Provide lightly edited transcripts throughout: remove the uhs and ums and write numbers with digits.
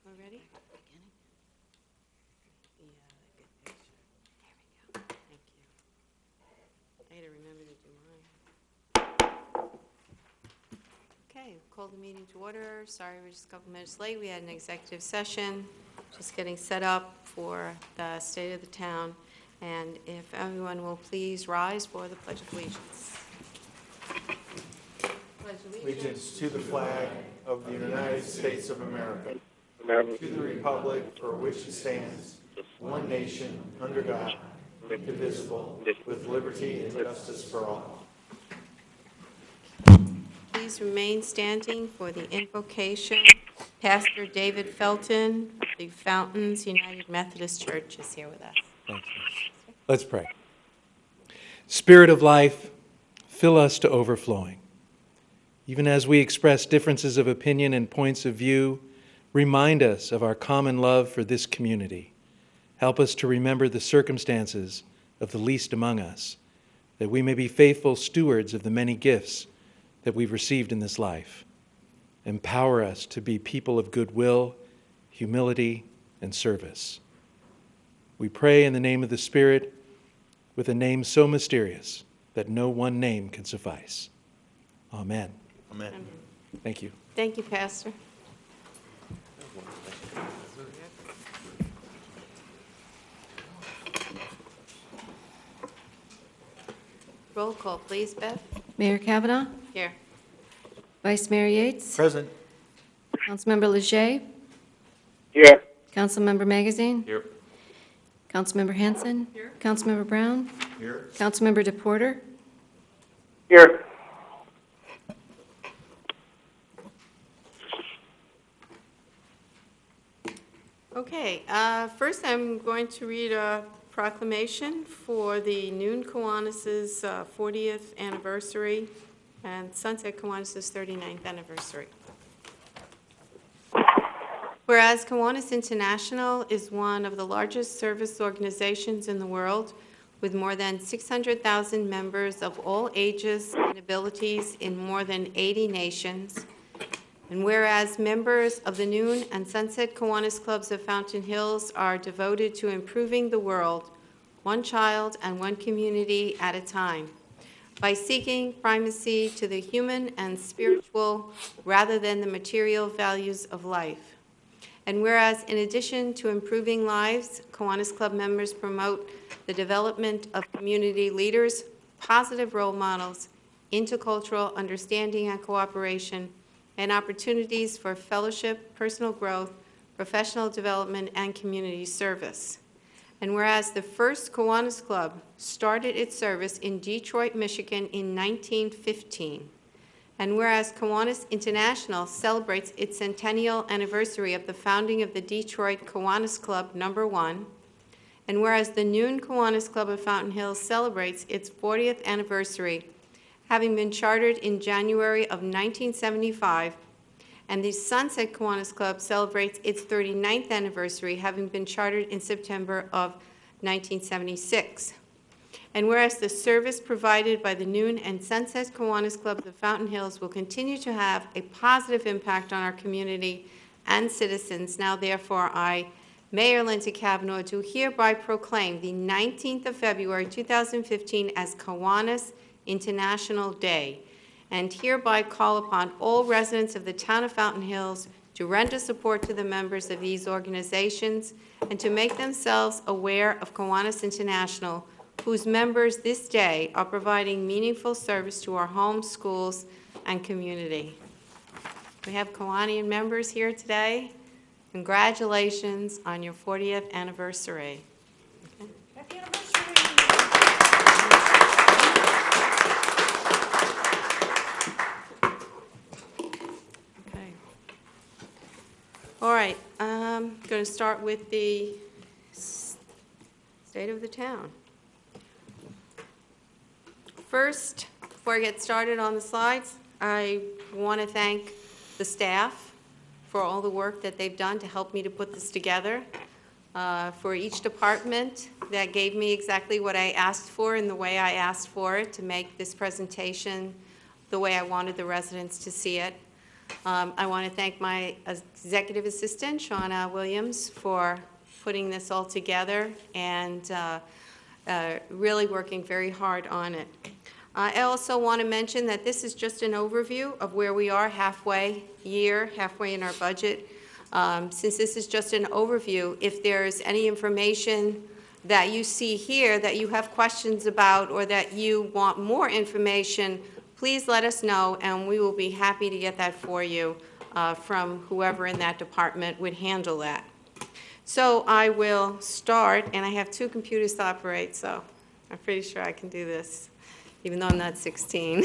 We're ready? Yeah, good picture. There we go. Thank you. I had to remember to do mine. Okay, call the meeting to order. Sorry, we're just a couple minutes late. We had an executive session, just getting set up for the state of the town. And if everyone will please rise for the Pledge of Allegiance. Pledge Allegiance to the flag of the United States of America, to the republic for which it stands, one nation, under God, indivisible, with liberty and justice for all. Please remain standing for the invocation. Pastor David Felton, the Fountains United Methodist Church, is here with us. Thank you. Let's pray. Spirit of life, fill us to overflowing. Even as we express differences of opinion and points of view, remind us of our common love for this community. Help us to remember the circumstances of the least among us, that we may be faithful stewards of the many gifts that we've received in this life. Empower us to be people of goodwill, humility, and service. We pray in the name of the Spirit, with a name so mysterious that no one name can suffice. Amen. Amen. Thank you. Thank you, Pastor. Roll call, please, Beth. Mayor Kavanaugh, Here. Vice Mayor Yates, Present. Councilmember Leger, Here. Councilmember Magazine, Here. Councilmember Hanson, Here. Councilmember Brown, Here. Councilmember DePorter, Here. Okay, first I'm going to read a proclamation for the Noon Kiwanis' 40th anniversary and Sunset Kiwanis' 39th anniversary. Whereas Kiwanis International is one of the largest service organizations in the world, with more than 600,000 members of all ages and abilities in more than 80 nations. And whereas members of the Noon and Sunset Kiwanis Clubs of Fountain Hills are devoted to improving the world, one child and one community at a time, by seeking primacy to the human and spiritual rather than the material values of life. And whereas in addition to improving lives, Kiwanis Club members promote the development of community leaders, positive role models, intercultural understanding and cooperation, and opportunities for fellowship, personal growth, professional development, and community service. And whereas the first Kiwanis Club started its service in Detroit, Michigan in 1915, and whereas Kiwanis International celebrates its centennial anniversary of the founding of the Detroit Kiwanis Club No. 1, and whereas the Noon Kiwanis Club of Fountain Hills celebrates its 40th anniversary, having been chartered in January of 1975, and the Sunset Kiwanis Club celebrates its 39th anniversary, having been chartered in September of 1976. And whereas the service provided by the Noon and Sunset Kiwanis Clubs of Fountain Hills will continue to have a positive impact on our community and citizens, now therefore I, Mayor Lindsay Kavanaugh, do hereby proclaim the 19th of February 2015 as Kiwanis International Day, and hereby call upon all residents of the town of Fountain Hills to render support to the members of these organizations and to make themselves aware of Kiwanis International, whose members this day are providing meaningful service to our homes, schools, and community. We have Kiwanian members here today. Congratulations on your 40th anniversary. Okay. Happy anniversary! Okay. All right, I'm going to start with the state of the town. First, before I get started on the slides, I want to thank the staff for all the work that they've done to help me to put this together. For each department that gave me exactly what I asked for in the way I asked for it to make this presentation the way I wanted the residents to see it. I want to thank my executive assistant, Shauna Williams, for putting this all together and really working very hard on it. I also want to mention that this is just an overview of where we are halfway in our budget. Since this is just an overview, if there's any information that you see here that you have questions about or that you want more information, please let us know, and we will be happy to get that for you from whoever in that department would handle that. So I will start, and I have 2 computers to operate, so I'm pretty sure I can do this, even though I'm not 16.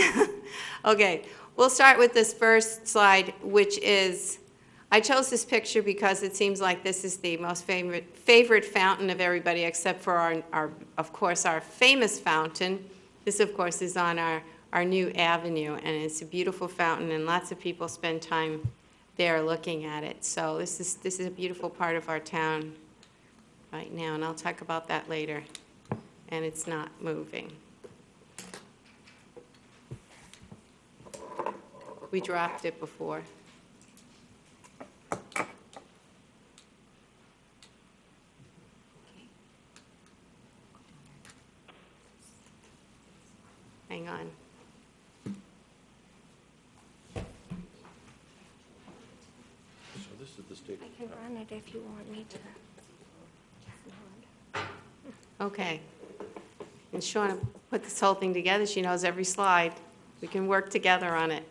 Okay, we'll start with this first slide, which is, I chose this picture because it seems like this is the most favorite fountain of everybody, except for of course, our famous fountain. This, of course, is on our new avenue, and it's a beautiful fountain, and lots of people spend time there looking at it. So this is a beautiful part of our town right now, and I'll talk about that later. And it's not moving. We dropped it before. Hang on. So this is the state. I can run it if you want me to. Okay. And Shauna put this whole thing together. She knows every slide. We can work together on it.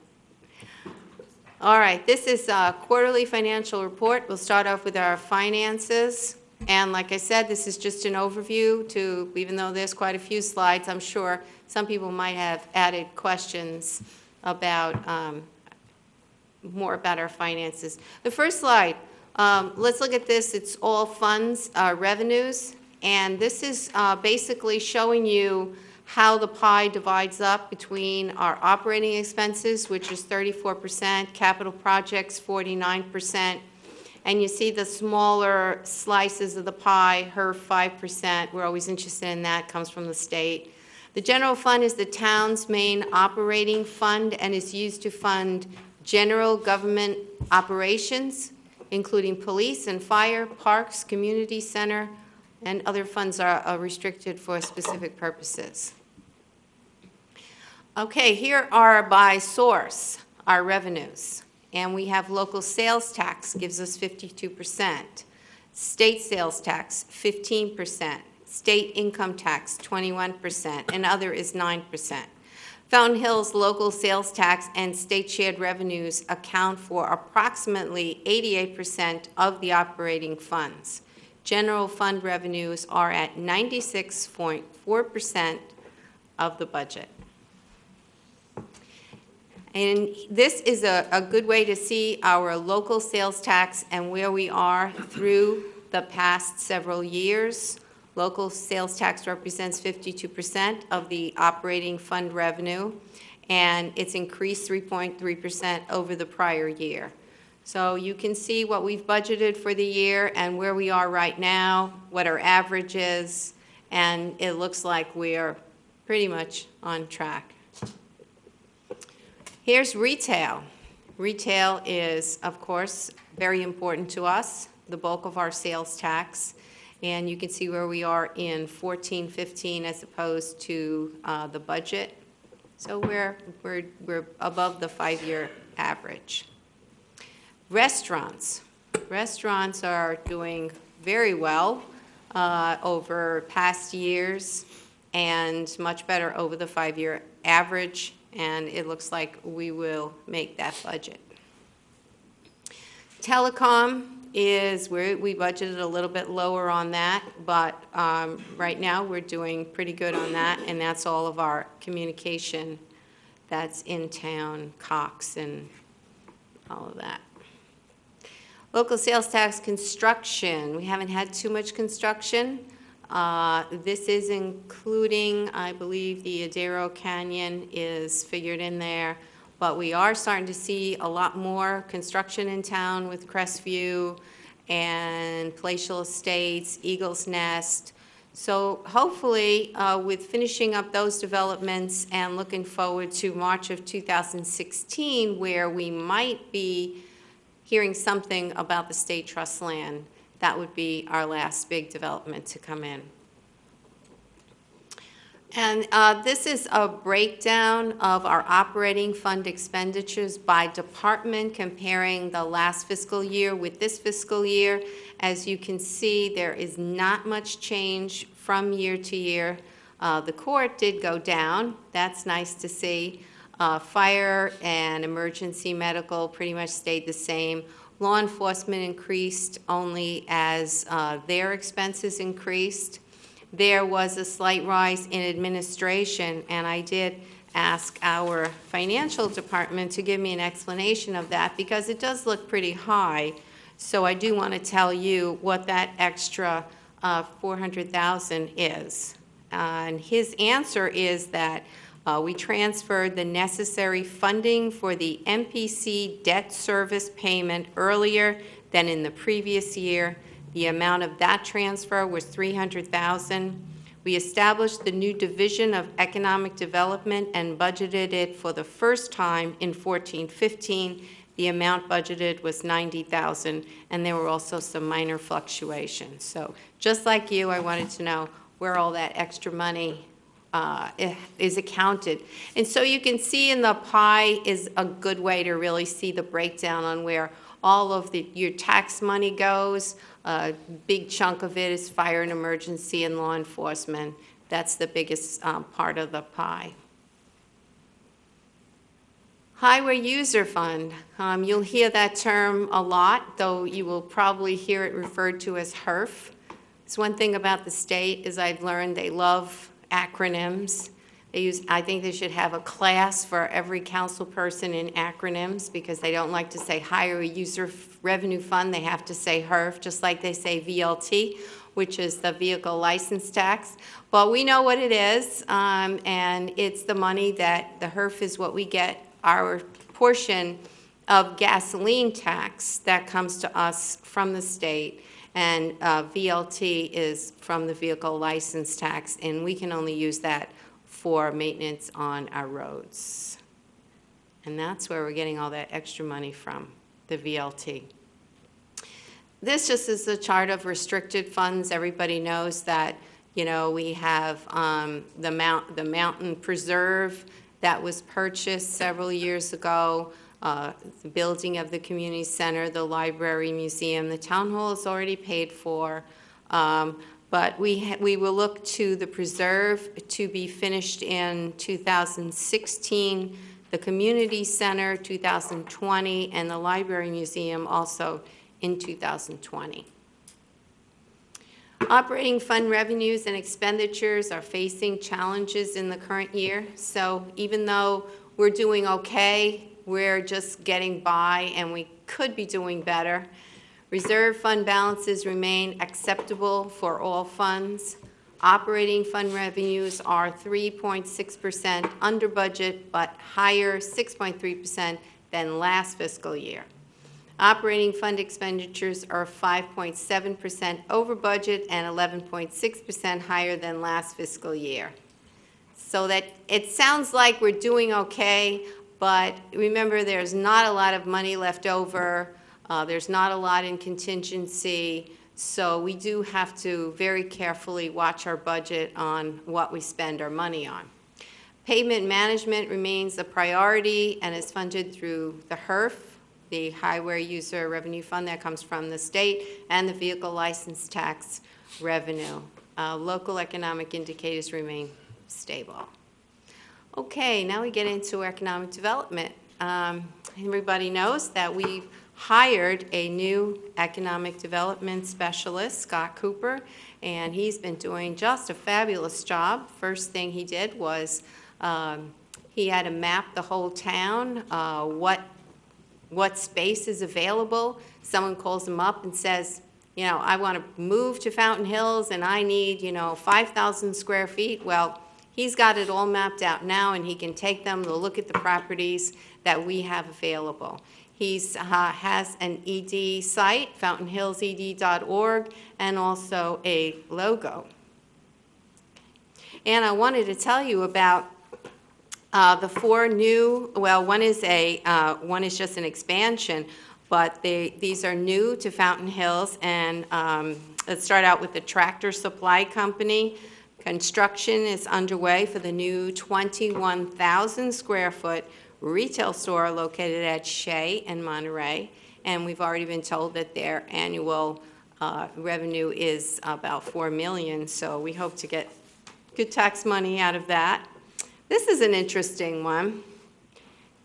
All right, this is a quarterly financial report. We'll start off with our finances. And like I said, this is just an overview to, even though there's quite a few slides, I'm sure some people might have added questions about, more about our finances. The first slide, let's look at this. It's all funds, revenues. And this is basically showing you how the pie divides up between our operating expenses, which is 34%, capital projects 49%, and you see the smaller slices of the pie, HERF 5%, we're always interested in that, comes from the state. The general fund is the town's main operating fund and is used to fund general government operations, including police and fire, parks, community center, and other funds are restricted for specific purposes. Okay, here are by source our revenues. And we have local sales tax gives us 52%, state sales tax 15%, state income tax 21%, and other is 9%. Fountain Hills local sales tax and state shared revenues account for approximately 88% of the operating funds. General fund revenues are at 96.4% of the budget. And this is a good way to see our local sales tax and where we are through the past several years. Local sales tax represents 52% of the operating fund revenue, and it's increased 3.3% over the prior year. So you can see what we've budgeted for the year and where we are right now, what our average is, and it looks like we're pretty much on track. Here's retail. Retail is, of course, very important to us, the bulk of our sales tax. And you can see where we are in 14-15 as opposed to the budget. So we're above the 5-year average. Restaurants. Restaurants are doing very well over past years and much better over the 5-year average. And it looks like we will make that budget. Telecom is where we budgeted a little bit lower on that, but right now we're doing pretty good on that, and that's all of our communication that's in town, Cox and all of that. Local sales tax construction. We haven't had too much construction. This is including, I believe, the Adero Canyon is figured in there, but we are starting to see a lot more construction in town with Crestview and Palatial Estates, Eagles Nest. So hopefully, with finishing up those developments and looking forward to March of 2016, where we might be hearing something about the state trust land, that would be our last big development to come in. And this is a breakdown of our operating fund expenditures by department, comparing the last fiscal year with this fiscal year. As you can see, there is not much change from year to year. The court did go down. That's nice to see. Fire and emergency medical pretty much stayed the same. Law enforcement increased only as their expenses increased. There was a slight rise in administration, and I did ask our financial department to give me an explanation of that because it does look pretty high. So I do want to tell you what that extra $400,000 is. And his answer is that we transferred the necessary funding for the MPC debt service payment earlier than in the previous year. The amount of that transfer was $300,000. We established the new Division of Economic Development and budgeted it for the first time in 14-15. The amount budgeted was $90,000, and there were also some minor fluctuations. So just like you, I wanted to know where all that extra money is accounted. And so you can see in the pie is a good way to really see the breakdown on where all of your tax money goes. A big chunk of it is fire and emergency and law enforcement. That's the biggest part of the pie. Highway User Fund. You'll hear that term a lot, though you will probably hear it referred to as HERF. It's one thing about the state is I've learned they love acronyms. I think they should have a class for every council person in acronyms because they don't like to say Highway User Revenue Fund. They have to say HERF, just like they say VLT, which is the Vehicle License Tax. But we know what it is, and it's the money that the HERF is what we get, our portion of gasoline tax that comes to us from the state, and VLT is from the Vehicle License Tax, and we can only use that for maintenance on our roads. And that's where we're getting all that extra money from, the VLT. This just is a chart of restricted funds. Everybody knows that, we have the Mountain Preserve that was purchased several years ago, the building of the community center, the library, museum. The town hall is already paid for. But we will look to the preserve to be finished in 2016, the community center 2020, and the library museum also in 2020. Operating fund revenues and expenditures are facing challenges in the current year. So even though we're doing okay, we're just getting by and we could be doing better. Reserve fund balances remain acceptable for all funds. Operating fund revenues are 3.6% under budget, but higher 6.3% than last fiscal year. Operating fund expenditures are 5.7% over budget and 11.6% higher than last fiscal year. So that it sounds like we're doing okay, but remember there's not a lot of money left over. There's not a lot in contingency, so we do have to very carefully watch our budget on what we spend our money on. Pavement management remains a priority and is funded through the HERF, the Highway User Revenue Fund that comes from the state, and the Vehicle License Tax revenue. Local economic indicators remain stable. Okay, now we get into economic development. Everybody knows that we've hired a new economic development specialist, Scott Cooper, and he's been doing just a fabulous job. First thing he did was he had to map the whole town, what space is available. Someone calls him up and says, I want to move to Fountain Hills and I need, 5,000 square feet. Well, he's got it all mapped out now and he can take them to look at the properties that we have available. He has an ED site, fountainhillsed.org, and also a logo. And I wanted to tell you about the four new, well, one is just an expansion, but these are new to Fountain Hills, and let's start out with the Tractor Supply Company. Construction is underway for the new 21,000 square foot retail store located at Shea and Monterey, and we've already been told that their annual revenue is about $4 million, so we hope to get good tax money out of that. This is an interesting one.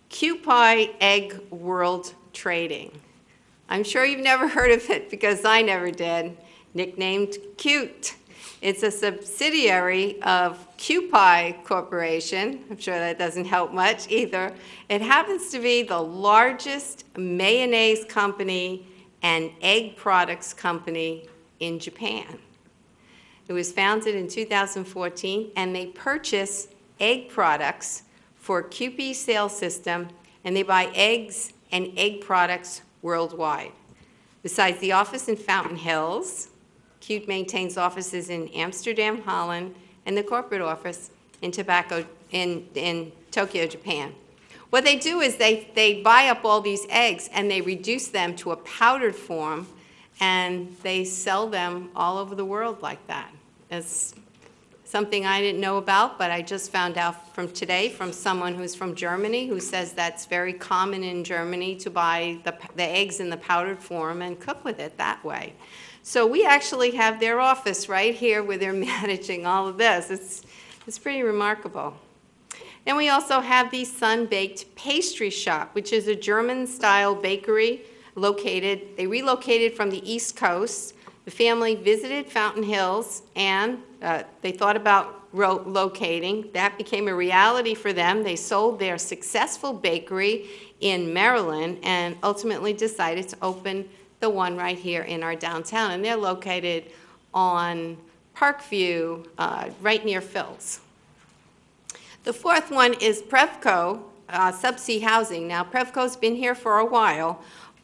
Kewpie Egg World Trading. I'm sure you've never heard of it because I never did. Nicknamed Cute. It's a subsidiary of Kewpie Corporation. I'm sure that doesn't help much either. It happens to be the largest mayonnaise company and egg products company in Japan. It was founded in 2014, and they purchase egg products for Kewpie sales system, and they buy eggs and egg products worldwide. Besides the office in Fountain Hills, Cute maintains offices in Amsterdam, Holland, and the corporate office in Tokyo, Japan. What they do is they buy up all these eggs and they reduce them to a powdered form, and they sell them all over the world like that. It's something I didn't know about, but I just found out from today from someone who's from Germany who says that's very common in Germany to buy the eggs in the powdered form and cook with it that way. So we actually have their office right here where they're managing all of this. It's pretty remarkable. And we also have the Sun Baked Pastry Shop, which is a German-style bakery they relocated from the East Coast. The family visited Fountain Hills, and they thought about locating. That became a reality for them. They sold their successful bakery in Maryland and ultimately decided to open the one right here in our downtown. And they're located on Parkview, right near Phil's. The fourth one is Prevco, Subsea Housing. Now, Prevco's been here for a while,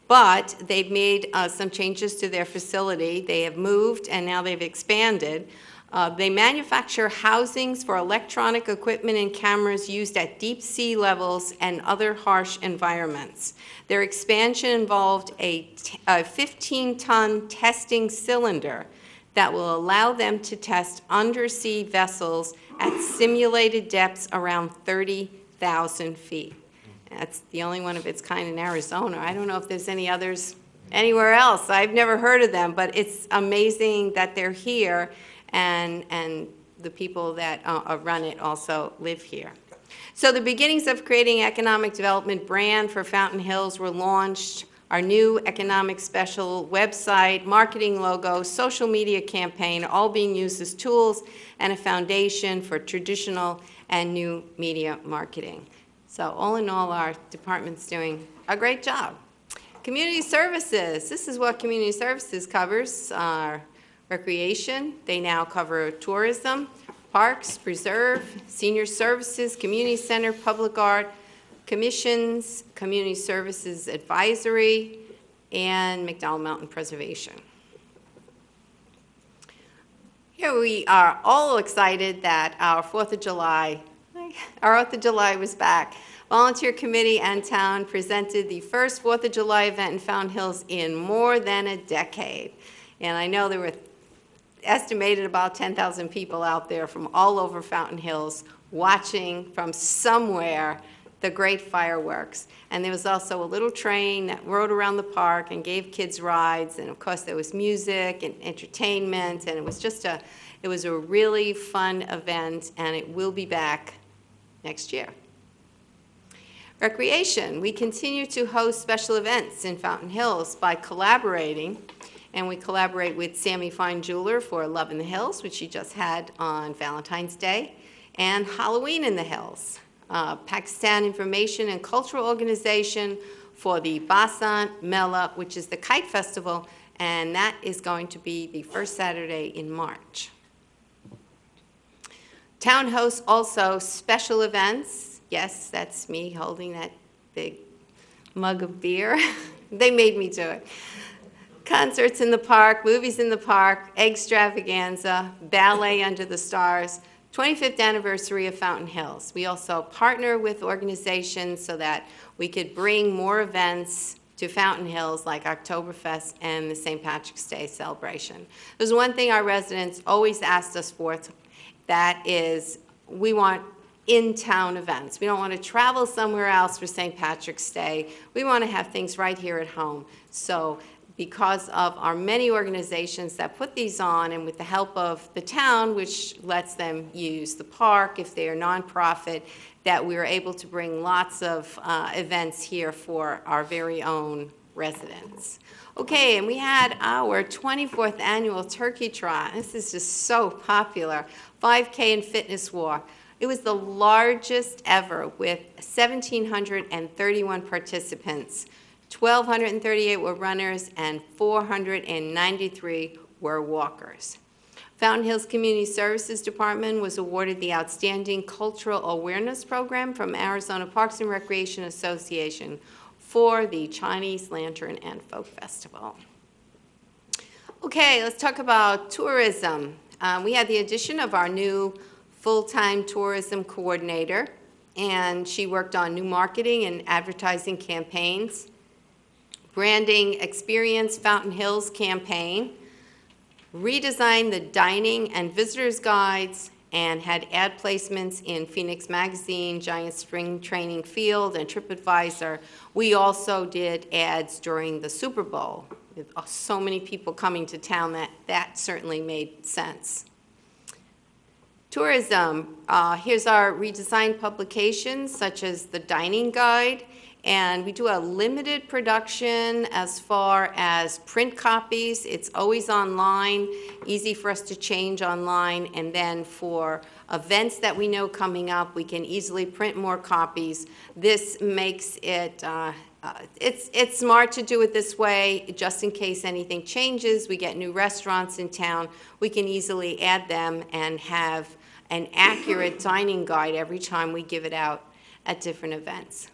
but they've made some changes to their facility. They have moved, and now they've expanded. They manufacture housings for electronic equipment and cameras used at deep sea levels and other harsh environments. Their expansion involved a 15-ton testing cylinder that will allow them to test undersea vessels at simulated depths around 30,000 feet. That's the only one of its kind in Arizona. I don't know if there's any others anywhere else. I've never heard of them, but it's amazing that they're here, and the people that run it also live here. So the beginnings of creating economic development brand for Fountain Hills were launched. Our new economic special website, marketing logo, social media campaign, all being used as tools and a foundation for traditional and new media marketing. So all in all, our department's doing a great job. Community services. This is what community services covers. Recreation. They now cover tourism, parks, preserve, senior services, community center, public art, commissions, community services advisory, and McDowell Mountain Preservation. Here we are all excited that our 4th of July was back. Volunteer Committee and Town presented the first 4th of July event in Fountain Hills in more than a decade. And I know there were estimated about 10,000 people out there from all over Fountain Hills watching from somewhere the great fireworks. And there was also a little train that rode around the park and gave kids rides, and of course there was music and entertainment, and it was a really fun event, and it will be back next year. Recreation. We continue to host special events in Fountain Hills by collaborating, and we collaborate with Sammy Fine Jeweler for Love in the Hills, which she just had on Valentine's Day, and Halloween in the Hills. Pakistan Information and Cultural Organization for the Basant Mela, which is the kite festival, and that is going to be the first Saturday in March. Town hosts also special events. Yes, that's me holding that big mug of beer. They made me do it. Concerts in the park, movies in the park, extravaganza, ballet under the stars, 25th anniversary of Fountain Hills. We also partner with organizations so that we could bring more events to Fountain Hills like Oktoberfest and the St. Patrick's Day celebration. There's one thing our residents always asked us for, that is, we want in-town events. We don't want to travel somewhere else for St. Patrick's Day. We want to have things right here at home. So because of our many organizations that put these on, and with the help of the town, which lets them use the park if they are nonprofit, that we were able to bring lots of events here for our very own residents. Okay, and we had our 24th annual Turkey Trot. This is just so popular. 5K and fitness walk. It was the largest ever with 1,731 participants. 1,238 were runners and 493 were walkers. Fountain Hills Community Services Department was awarded the Outstanding Cultural Awareness Program from Arizona Parks and Recreation Association for the Chinese Lantern and Folk Festival. Okay, let's talk about tourism. We had the addition of our new full-time tourism coordinator, and she worked on new marketing and advertising campaigns, branding Experience Fountain Hills campaign, redesigned the dining and visitors guides, and had ad placements in Phoenix Magazine, Giant Spring Training Field, and TripAdvisor. We also did ads during the Super Bowl. With so many people coming to town, that certainly made sense. Tourism, here's our redesigned publications, such as the dining guide, and we do a limited production as far as print copies. It's always online, easy for us to change online, and then for events that we know coming up, we can easily print more copies. This makes it, it's smart to do it this way, just in case anything changes. We get new restaurants in town, we can easily add them and have an accurate dining guide every time we give it out at different events.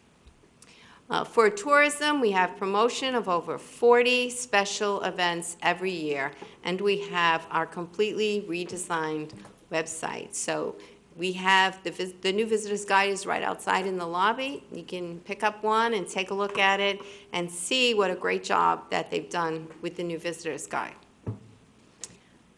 For tourism, we have promotion of over 40 special events every year, and we have our completely redesigned website. So we have the new visitor's guide is right outside in the lobby. You can pick up one and take a look at it and see what a great job that they've done with the new visitor's guide.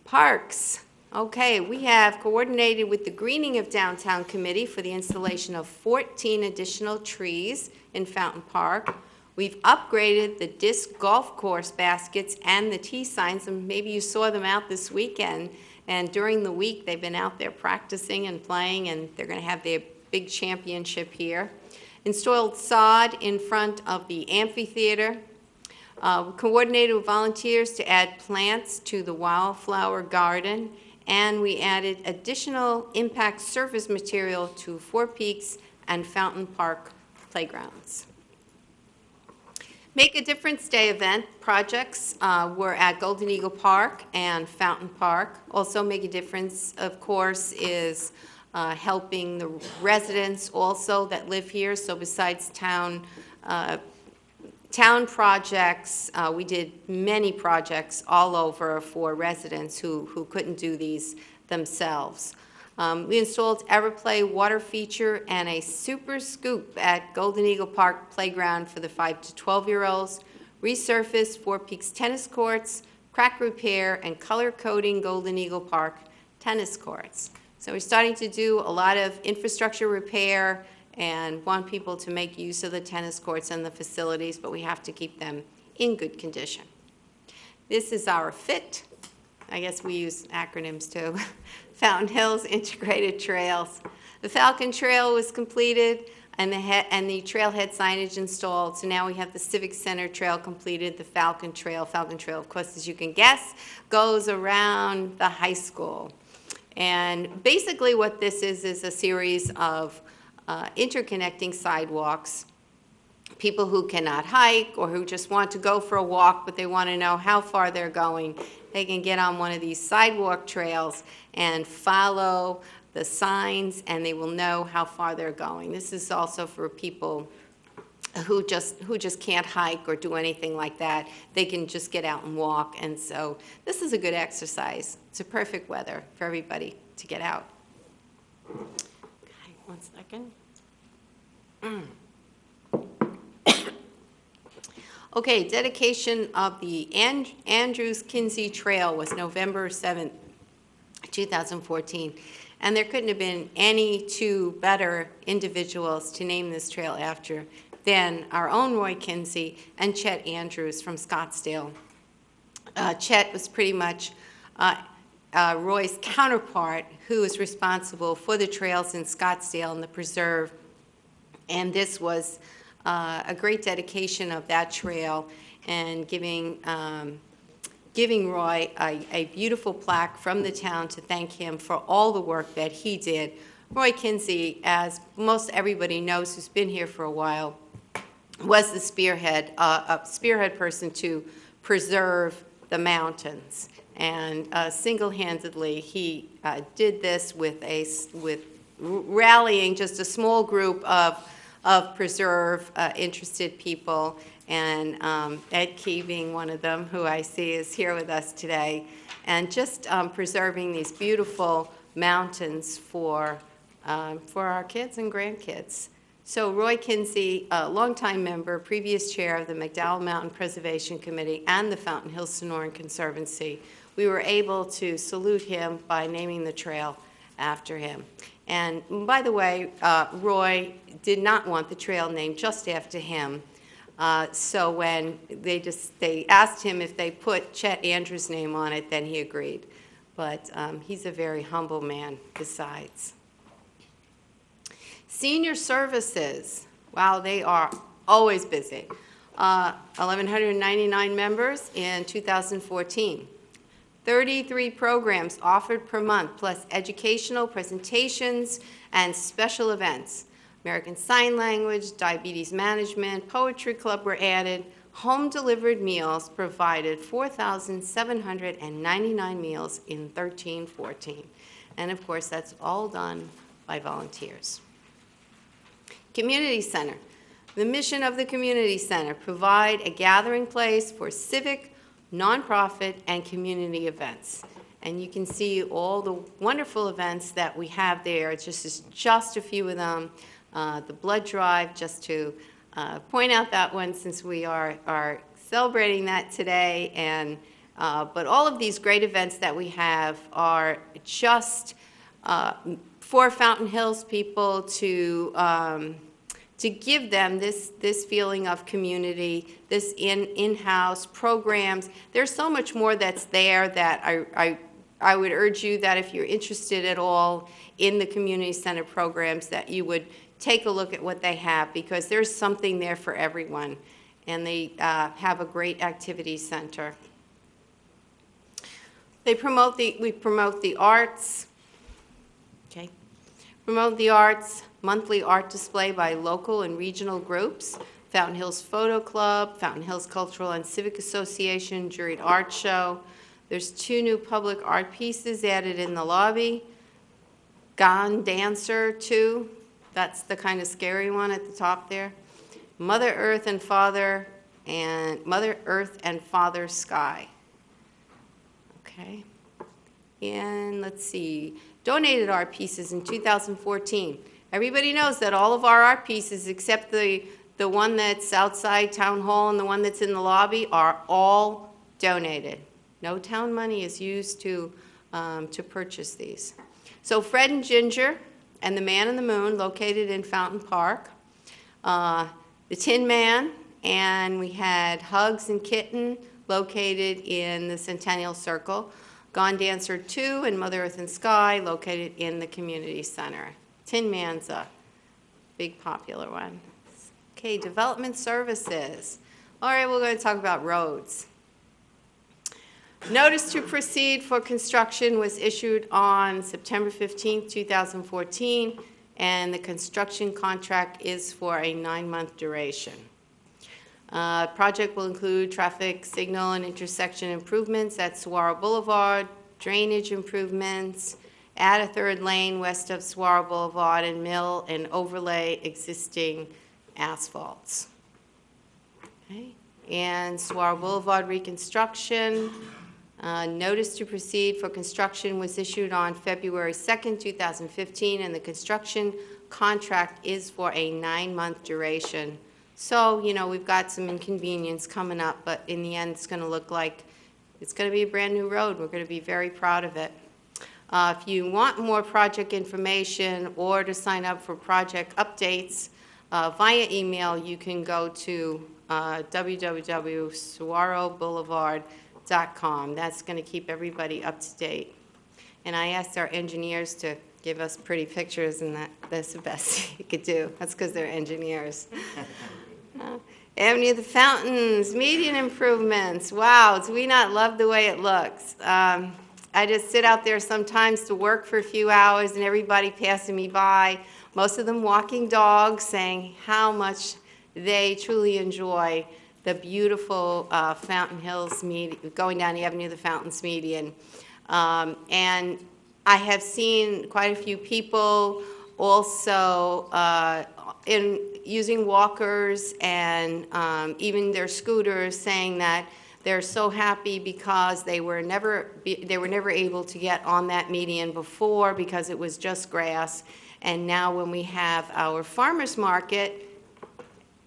Parks. Okay, we have coordinated with the Greening of Downtown Committee for the installation of 14 additional trees in Fountain Park. We've upgraded the disc golf course baskets and the tee signs, and maybe you saw them out this weekend. And during the week, they've been out there practicing and playing, and they're going to have their big championship here. Installed sod in front of the amphitheater. Coordinated with volunteers to add plants to the wildflower garden. And we added additional impact surface material to Four Peaks and Fountain Park playgrounds. Make a Difference Day event projects were at Golden Eagle Park and Fountain Park. Also Make a Difference, of course, is helping the residents also that live here. So besides town projects, we did many projects all over for residents who couldn't do these themselves. We installed Everplay water feature and a super scoop at Golden Eagle Park Playground for the 5 to 12-year-olds, resurfaced Four Peaks tennis courts, crack repair, and color coding Golden Eagle Park tennis courts. So we're starting to do a lot of infrastructure repair and want people to make use of the tennis courts and the facilities, but we have to keep them in good condition. This is our FIT. I guess we use acronyms too. Fountain Hills Integrated Trails. The Falcon Trail was completed and the trailhead signage installed. So now we have the Civic Center Trail completed, the Falcon Trail. Falcon Trail, of course, as you can guess, goes around the high school. And basically what this is a series of interconnecting sidewalks. People who cannot hike or who just want to go for a walk, but they want to know how far they're going, they can get on one of these sidewalk trails and follow the signs, and they will know how far they're going. This is also for people who just can't hike or do anything like that. They can just get out and walk, and so this is a good exercise. It's a perfect weather for everybody to get out. 1 second. Okay, dedication of the Andrews Kinsey Trail was November 7th, 2014. And there couldn't have been any two better individuals to name this trail after than our own Roy Kinsey and Chet Andrews from Scottsdale. Chet was pretty much Roy's counterpart, who was responsible for the trails in Scottsdale and the preserve. And this was a great dedication of that trail and giving Roy a beautiful plaque from the town to thank him for all the work that he did. Roy Kinsey, as most everybody knows who's been here for a while, was the spearhead person to preserve the mountains. And single-handedly, he did this with rallying just a small group of preserve interested people, and Ed Key being one of them, who I see is here with us today, and just preserving these beautiful mountains for our kids and grandkids. So Roy Kinsey, a longtime member, previous chair of the McDowell Mountain Preservation Committee and the Fountain Hills Sonoran Conservancy, we were able to salute him by naming the trail after him. And by the way, Roy did not want the trail named just after him. So when they asked him if they put Chet Andrews' name on it, then he agreed. But he's a very humble man besides. Senior services, wow, they are always busy. 1,199 members in 2014. 33 programs offered per month, plus educational presentations and special events. American Sign Language, diabetes management, poetry club were added. Home-delivered meals provided 4,799 meals in 13-14. And of course, that's all done by volunteers. Community Center. The mission of the Community Center: provide a gathering place for civic, nonprofit, and community events. And you can see all the wonderful events that we have there. It's just a few of them. The blood drive, just to point out that one, since we are celebrating that today. And but all of these great events that we have are just for Fountain Hills people to give them this feeling of community, this in-house programs. There's so much more that's there that I would urge you that if you're interested at all in the community center programs, that you would take a look at what they have, because there's something there for everyone. And they have a great activity center. We promote the arts. Okay. Promote the arts, monthly art display by local and regional groups, Fountain Hills Photo Club, Fountain Hills Cultural and Civic Association, Juried Art Show. There's 2 new public art pieces added in the lobby. Gone Dancer 2, that's the kind of scary one at the top there. Mother Earth and Father Sky. Okay. And let's see, donated art pieces in 2014. Everybody knows that all of our art pieces, except the one that's outside Town Hall and the one that's in the lobby, are all donated. No town money is used to purchase these. So Fred and Ginger and the Man in the Moon, located in Fountain Park. The Tin Man, and we had Hugs and Kitten, located in the Centennial Circle. Gone Dancer 2 and Mother Earth and Sky, located in the Community Center. Tin Man's a big popular one. Okay, development services. All right, we're going to talk about roads. Notice to proceed for construction was issued on September 15, 2014, and the construction contract is for a 9-month duration. Project will include traffic signal and intersection improvements at Saguaro Boulevard, drainage improvements, add a 3rd lane west of Saguaro Boulevard, and mill and overlay existing asphalts. Okay. And Saguaro Boulevard reconstruction. Notice to proceed for construction was issued on February 2nd, 2015, and the construction contract is for a 9-month duration. So, we've got some inconvenience coming up, but in the end, it's going to look like it's going to be a brand-new road. We're going to be very proud of it. If you want more project information or to sign up for project updates via email, you can go to www.saguaroboulevard.com. That's going to keep everybody up to date. And I asked our engineers to give us pretty pictures, and that's the best they could do. That's because they're engineers. Avenue of the Fountains, median improvements. Wow, do we not love the way it looks? I just sit out there sometimes to work for a few hours, and everybody passing me by, most of them walking dogs, saying how much they truly enjoy the beautiful Fountain Hills going down the Avenue of the Fountains median. And I have seen quite a few people also using walkers and even their scooters, saying that they're so happy because they were never able to get on that median before because it was just grass. And now when we have our farmers market,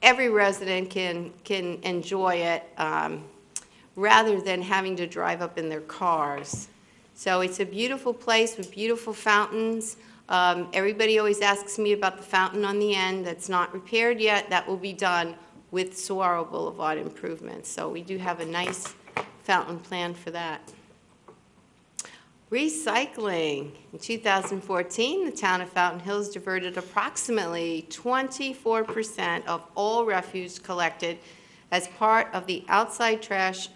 every resident can enjoy it rather than having to drive up in their cars. So it's a beautiful place with beautiful fountains. Everybody always asks me about the fountain on the end that's not repaired yet. That will be done with Saguaro Boulevard improvements. So we do have a nice fountain plan for that. Recycling. In 2014, the town of Fountain Hills diverted approximately 24% of all refuse collected as part of the curbside trash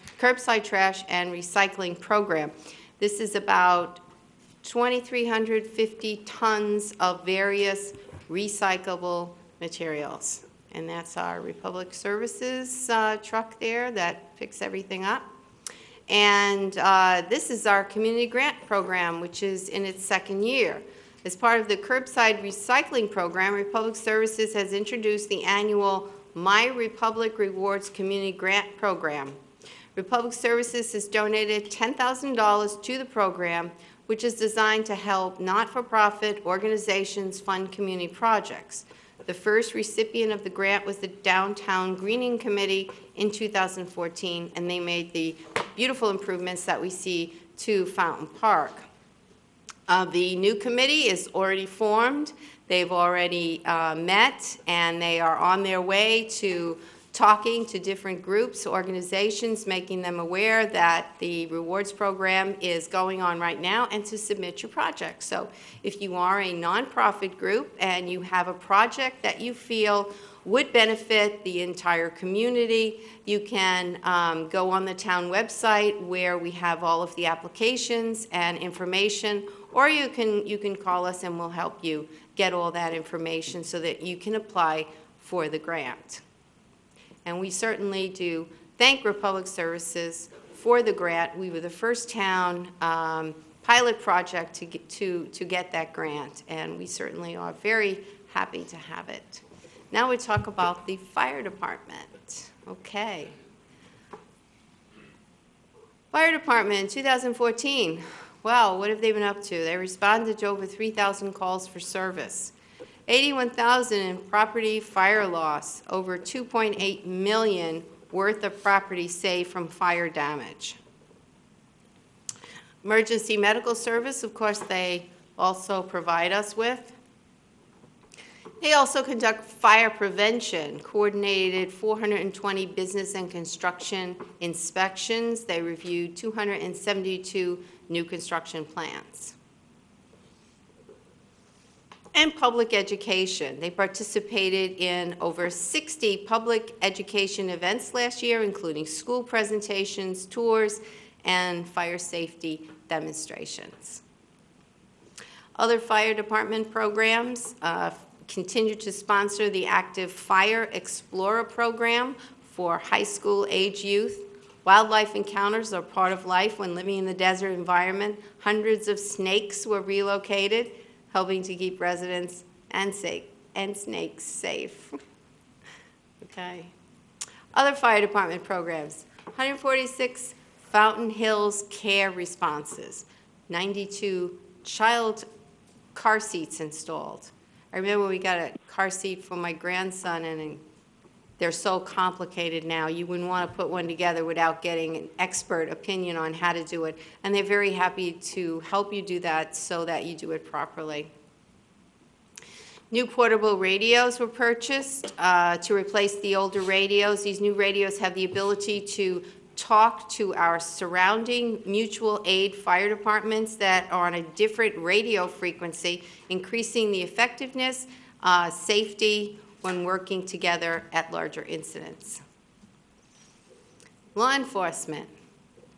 and recycling program. This is about 2,350 tons of various recyclable materials. And that's our Republic Services truck there that picks everything up. And this is our community grant program, which is in its second year. As part of the curbside recycling program, Republic Services has introduced the annual My Republic Rewards Community Grant Program. Republic Services has donated $10,000 to the program, which is designed to help not-for-profit organizations fund community projects. The first recipient of the grant was the Downtown Greening Committee in 2014, and they made the beautiful improvements that we see to Fountain Park. The new committee is already formed. They've already met, and they are on their way to talking to different groups, organizations, making them aware that the rewards program is going on right now and to submit your project. So if you are a nonprofit group and you have a project that you feel would benefit the entire community, you can go on the town website where we have all of the applications and information, or you can call us and we'll help you get all that information so that you can apply for the grant. And we certainly do thank Republic Services for the grant. We were the first town pilot project to get that grant, and we certainly are very happy to have it. Now we talk about the fire department. Okay. Fire department in 2014. Well, what have they been up to? They responded to over 3,000 calls for service. 81,000 in property fire loss, over 2.8 million worth of property saved from fire damage. Emergency medical service, of course, they also provide us with. They also conduct fire prevention, coordinated 420 business and construction inspections. They reviewed 272 new construction plans. And public education. They participated in over 60 public education events last year, including school presentations, tours, and fire safety demonstrations. Other fire department programs continue to sponsor the Active Fire Explorer program for high school age youth. Wildlife encounters are part of life when living in the desert environment. Hundreds of snakes were relocated, helping to keep residents and snakes safe. Okay. Other fire department programs, 146 Fountain Hills care responses, 92 child car seats installed, I remember we got a car seat for my grandson, and they're so complicated now. You wouldn't want to put one together without getting an expert opinion on how to do it. And they're very happy to help you do that so that you do it properly. New portable radios were purchased to replace the older radios. These new radios have the ability to talk to our surrounding mutual aid fire departments that are on a different radio frequency, increasing the effectiveness, safety when working together at larger incidents. Law enforcement,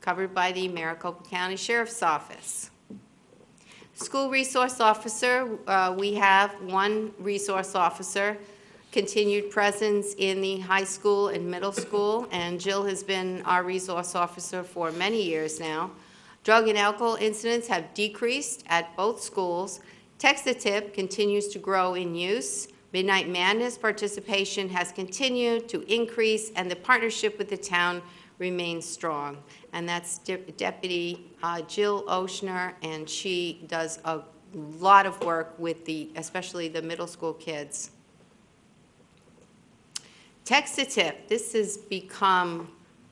covered by the Maricopa County Sheriff's Office. School resource officer, we have one resource officer, continued presence in the high school and middle school, and Jill has been our resource officer for many years now. Drug and alcohol incidents have decreased at both schools. Text-a-Tip continues to grow in use. Midnight Madness participation has continued to increase, and the partnership with the town remains strong. And that's Deputy Jill Oshner, and she does a lot of work with especially the middle school kids. Text-a-Tip, this has become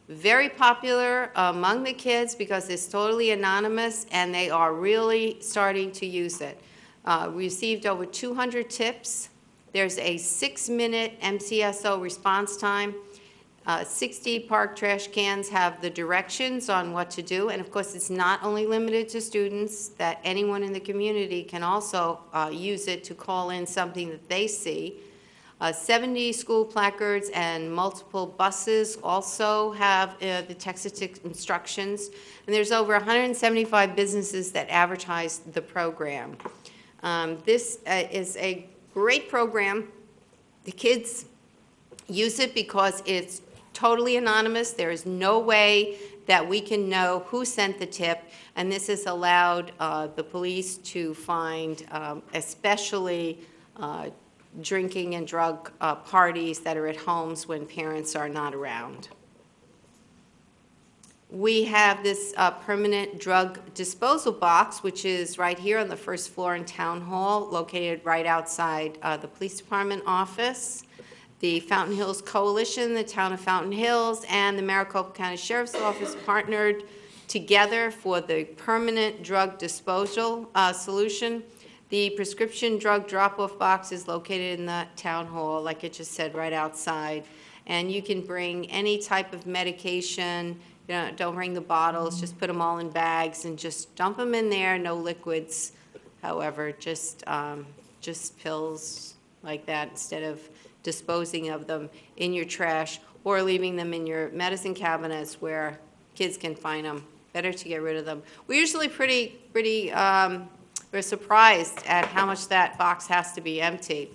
very popular among the kids because it's totally anonymous, and they are really starting to use it. We received over 200 tips. There's a 6-minute MCSO response time. 60 park trash cans have the directions on what to do, and of course it's not only limited to students, that anyone in the community can also use it to call in something that they see. 70 school placards and multiple buses also have the Text-a-Tip instructions, and there's over 175 businesses that advertise the program. This is a great program. The kids use it because it's totally anonymous. There is no way that we can know who sent the tip, and this has allowed the police to find especially drinking and drug parties that are at homes when parents are not around. We have this permanent drug disposal box, which is right here on the first floor in Town Hall, located right outside the police department office. The Fountain Hills Coalition, the town of Fountain Hills, and the Maricopa County Sheriff's Office partnered together for the permanent drug disposal solution. The prescription drug drop-off box is located in the town hall, like it just said, right outside. And you can bring any type of medication. You know, don't bring the bottles, just put them all in bags and just dump them in there, no liquids. However, just pills like that instead of disposing of them in your trash or leaving them in your medicine cabinets where kids can find them. Better to get rid of them. We're usually we're surprised at how much that box has to be emptied.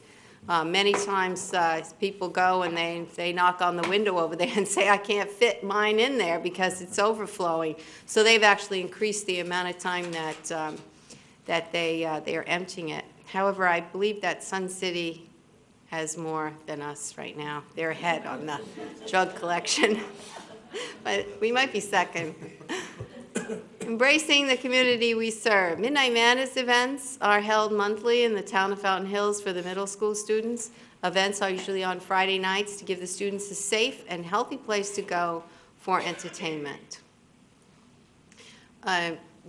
Many times people go and they knock on the window over there and say, I can't fit mine in there because it's overflowing. So they've actually increased the amount of time that they are emptying it. However, I believe that Sun City has more than us right now. They're ahead on the drug collection, but we might be second. Embracing the community we serve. Midnight Madness events are held monthly in the town of Fountain Hills for the middle school students. Events are usually on Friday nights to give the students a safe and healthy place to go for entertainment.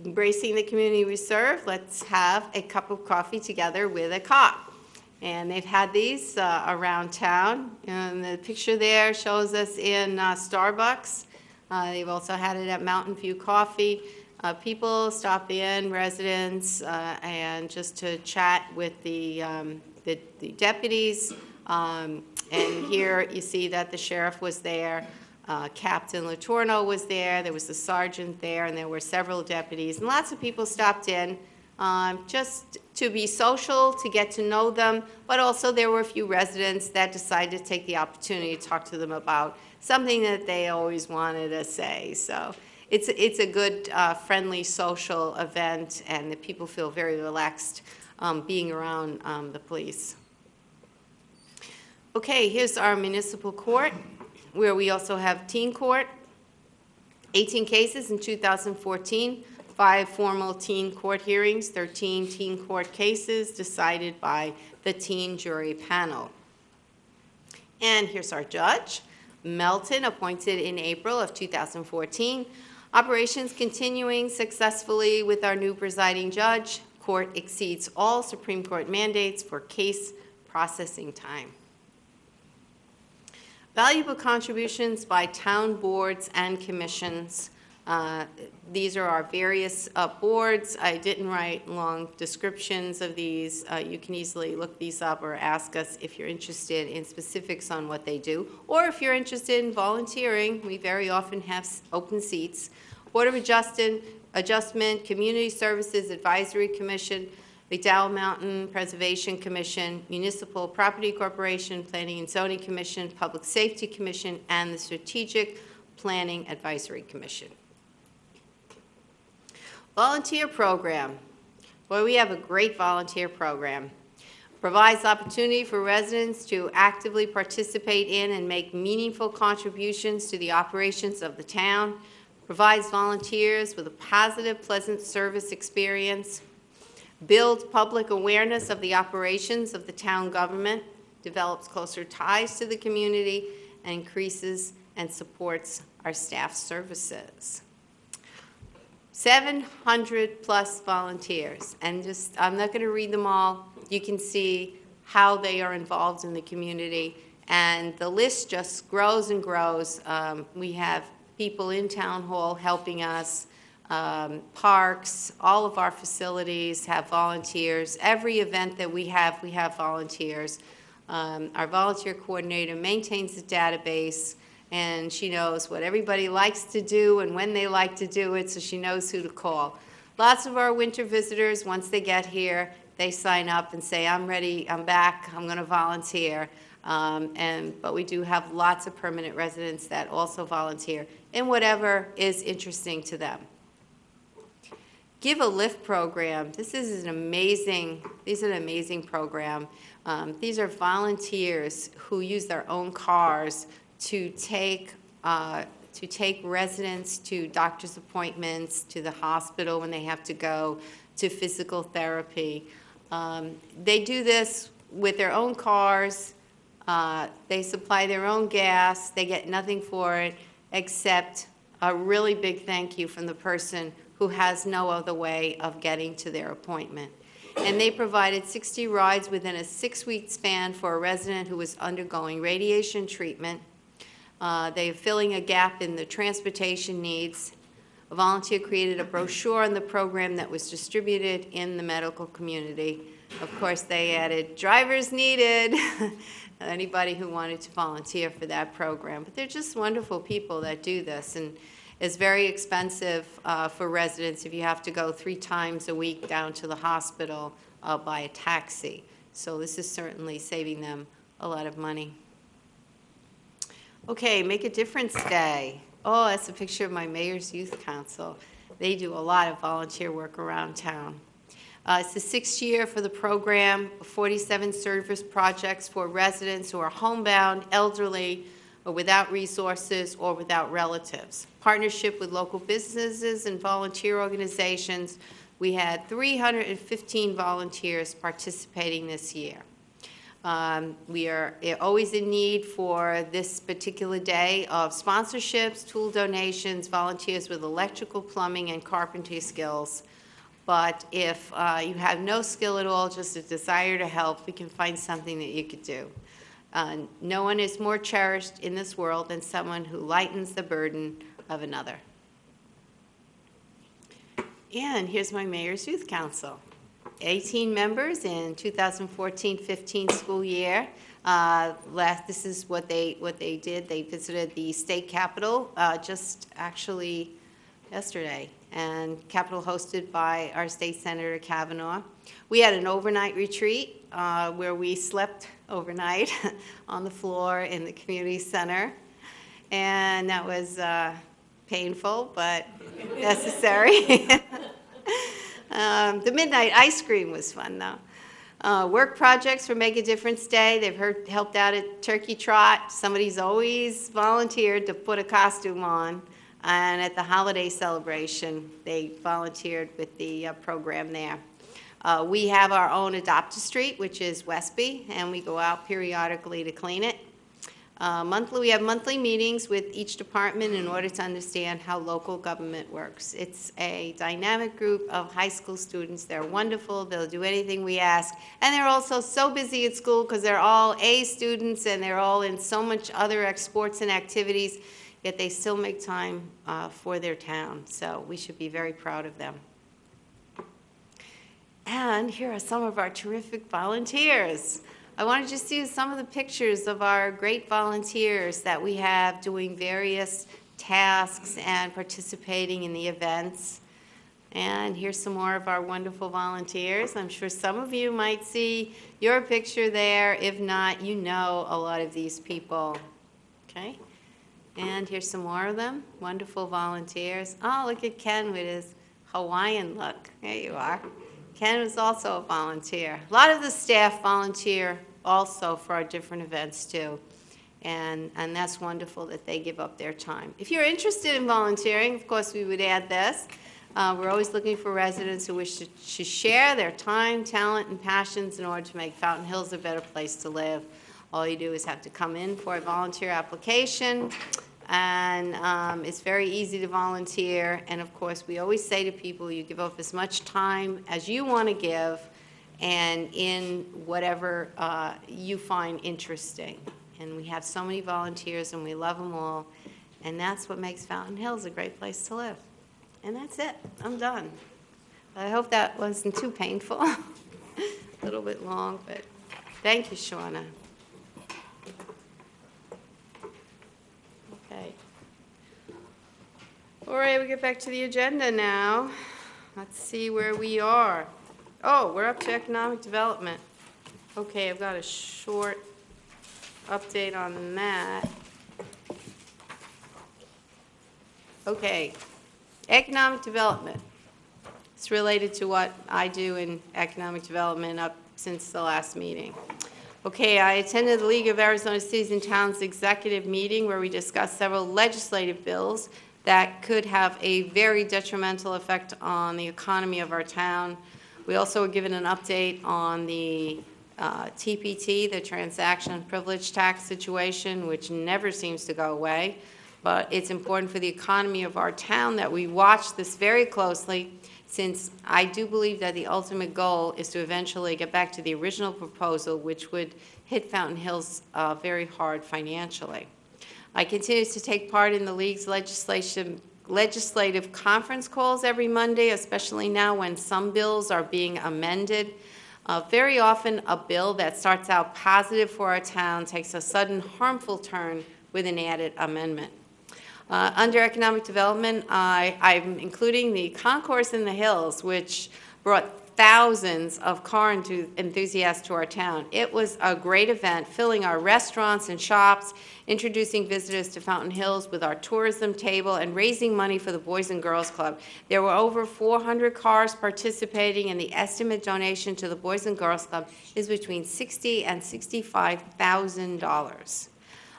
Embracing the community we serve, let's have a cup of coffee together with a cop. And they've had these around town. And the picture there shows us in Starbucks. They've also had it at Mountain View Coffee. People stop in, residents, and just to chat with the deputies. And here you see that the sheriff was there. Captain Letourneau was there. There was the sergeant there, and there were several deputies. And lots of people stopped in just to be social, to get to know them. But also there were a few residents that decided to take the opportunity to talk to them about something that they always wanted to say. So it's a good, friendly, social event, and the people feel very relaxed being around the police. Okay, here's our municipal court, where we also have teen court. 18 cases in 2014, 5 formal teen court hearings, 13 teen court cases decided by the teen jury panel. And here's our judge, Melton, appointed in April of 2014. Operations continuing successfully with our new presiding judge. Court exceeds all Supreme Court mandates for case processing time. Valuable contributions by town boards and commissions. These are our various boards. I didn't write long descriptions of these. You can easily look these up or ask us if you're interested in specifics on what they do. Or if you're interested in volunteering, we very often have open seats. Board of Adjustment, Community Services Advisory Commission, McDowell Mountain Preservation Commission, Municipal Property Corporation, Planning and Zoning Commission, Public Safety Commission, and the Strategic Planning Advisory Commission. Volunteer program. Well, we have a great volunteer program. Provides opportunity for residents to actively participate in and make meaningful contributions to the operations of the town. Provides volunteers with a positive, pleasant service experience. Builds public awareness of the operations of the town government. Develops closer ties to the community, and increases and supports our staff services. 700 plus volunteers, and I'm not going to read them all. You can see how they are involved in the community, and the list just grows and grows. We have people in town hall helping us, parks, all of our facilities have volunteers. Every event that we have volunteers. Our volunteer coordinator maintains the database, and she knows what everybody likes to do and when they like to do it, so she knows who to call. Lots of our winter visitors, once they get here, they sign up and say, I'm ready, I'm back, I'm going to volunteer. But we do have lots of permanent residents that also volunteer in whatever is interesting to them. Give a Lift program. This is an amazing program. These are volunteers who use their own cars to take residents to doctor's appointments, to the hospital when they have to go, to physical therapy. They do this with their own cars. They supply their own gas. They get nothing for it except a really big thank you from the person who has no other way of getting to their appointment. And they provided 60 rides within a 6-week span for a resident who was undergoing radiation treatment. They're filling a gap in the transportation needs. A volunteer created a brochure on the program that was distributed in the medical community. Of course, they added drivers needed, anybody who wanted to volunteer for that program. But they're just wonderful people that do this. And it's very expensive for residents if you have to go 3 times a week down to the hospital by a taxi. So this is certainly saving them a lot of money. Okay, Make a Difference Day. Oh, that's a picture of my Mayor's Youth Council. They do a lot of volunteer work around town. It's the 6th year for the program, 47 service projects for residents who are homebound, elderly, or without resources or without relatives. Partnership with local businesses and volunteer organizations. We had 315 volunteers participating this year. We are always in need for this particular day of sponsorships, tool donations, volunteers with electrical, plumbing, and carpentry skills. But if you have no skill at all, just a desire to help, we can find something that you could do. No one is more cherished in this world than someone who lightens the burden of another. And here's my Mayor's Youth Council. 18 members in 2014-15 school year. This is what they did. They visited the state capitol just actually yesterday, and Capitol hosted by our state Senator Kavanaugh. We had an overnight retreat where we slept overnight on the floor in the community center, and that was painful but necessary. The midnight ice cream was fun, though. Work projects for Make a Difference Day. They've helped out at Turkey Trot. Somebody's always volunteered to put a costume on. And at the holiday celebration, they volunteered with the program there. We have our own Adopt-A-Street, which is Westby, and we go out periodically to clean it. We have monthly meetings with each department in order to understand how local government works. It's a dynamic group of high school students. They're wonderful. They'll do anything we ask. And they're also so busy at school because they're all A students and they're all in so much other sports and activities, yet they still make time for their town. So we should be very proud of them. And here are some of our terrific volunteers. I want to just use some of the pictures of our great volunteers that we have doing various tasks and participating in the events. And here's some more of our wonderful volunteers. I'm sure some of you might see your picture there. If not, you know a lot of these people. Okay? And here's some more of them, wonderful volunteers. Oh, look at Ken with his Hawaiian look. There you are. Ken was also a volunteer. A lot of the staff volunteer also for our different events too. And that's wonderful that they give up their time. If you're interested in volunteering, of course, we would add this. We're always looking for residents who wish to share their time, talent, and passions in order to make Fountain Hills a better place to live. All you do is have to come in for a volunteer application, and it's very easy to volunteer. And of course, we always say to people, you give up as much time as you want to give, and in whatever you find interesting. And we have so many volunteers, and we love them all, and that's what makes Fountain Hills a great place to live. And that's it. I'm done. I hope that wasn't too painful. A little bit long, but thank you, Shauna. Okay. All right, we get back to the agenda now. Let's see where we are. Oh, we're up to economic development. Okay, I've got a short update on that. Okay, economic development. It's related to what I do in economic development up since the last meeting. Okay, I attended the League of Arizona Cities and Towns executive meeting where we discussed several legislative bills that could have a very detrimental effect on the economy of our town. We also were given an update on the TPT, the transaction privilege tax situation, which never seems to go away. But it's important for the economy of our town that we watch this very closely, since I do believe that the ultimate goal is to eventually get back to the original proposal, which would hit Fountain Hills very hard financially. I continue to take part in the League's legislative conference calls every Monday, especially now when some bills are being amended. Very often, a bill that starts out positive for our town takes a sudden harmful turn with an added amendment. Under economic development, I'm including the Concourse in the Hills, which brought thousands of car enthusiasts to our town. It was a great event, filling our restaurants and shops, introducing visitors to Fountain Hills with our tourism table, and raising money for the Boys and Girls Club. There were over 400 cars participating, and the estimate donation to the Boys and Girls Club is between $60,000 and $65,000.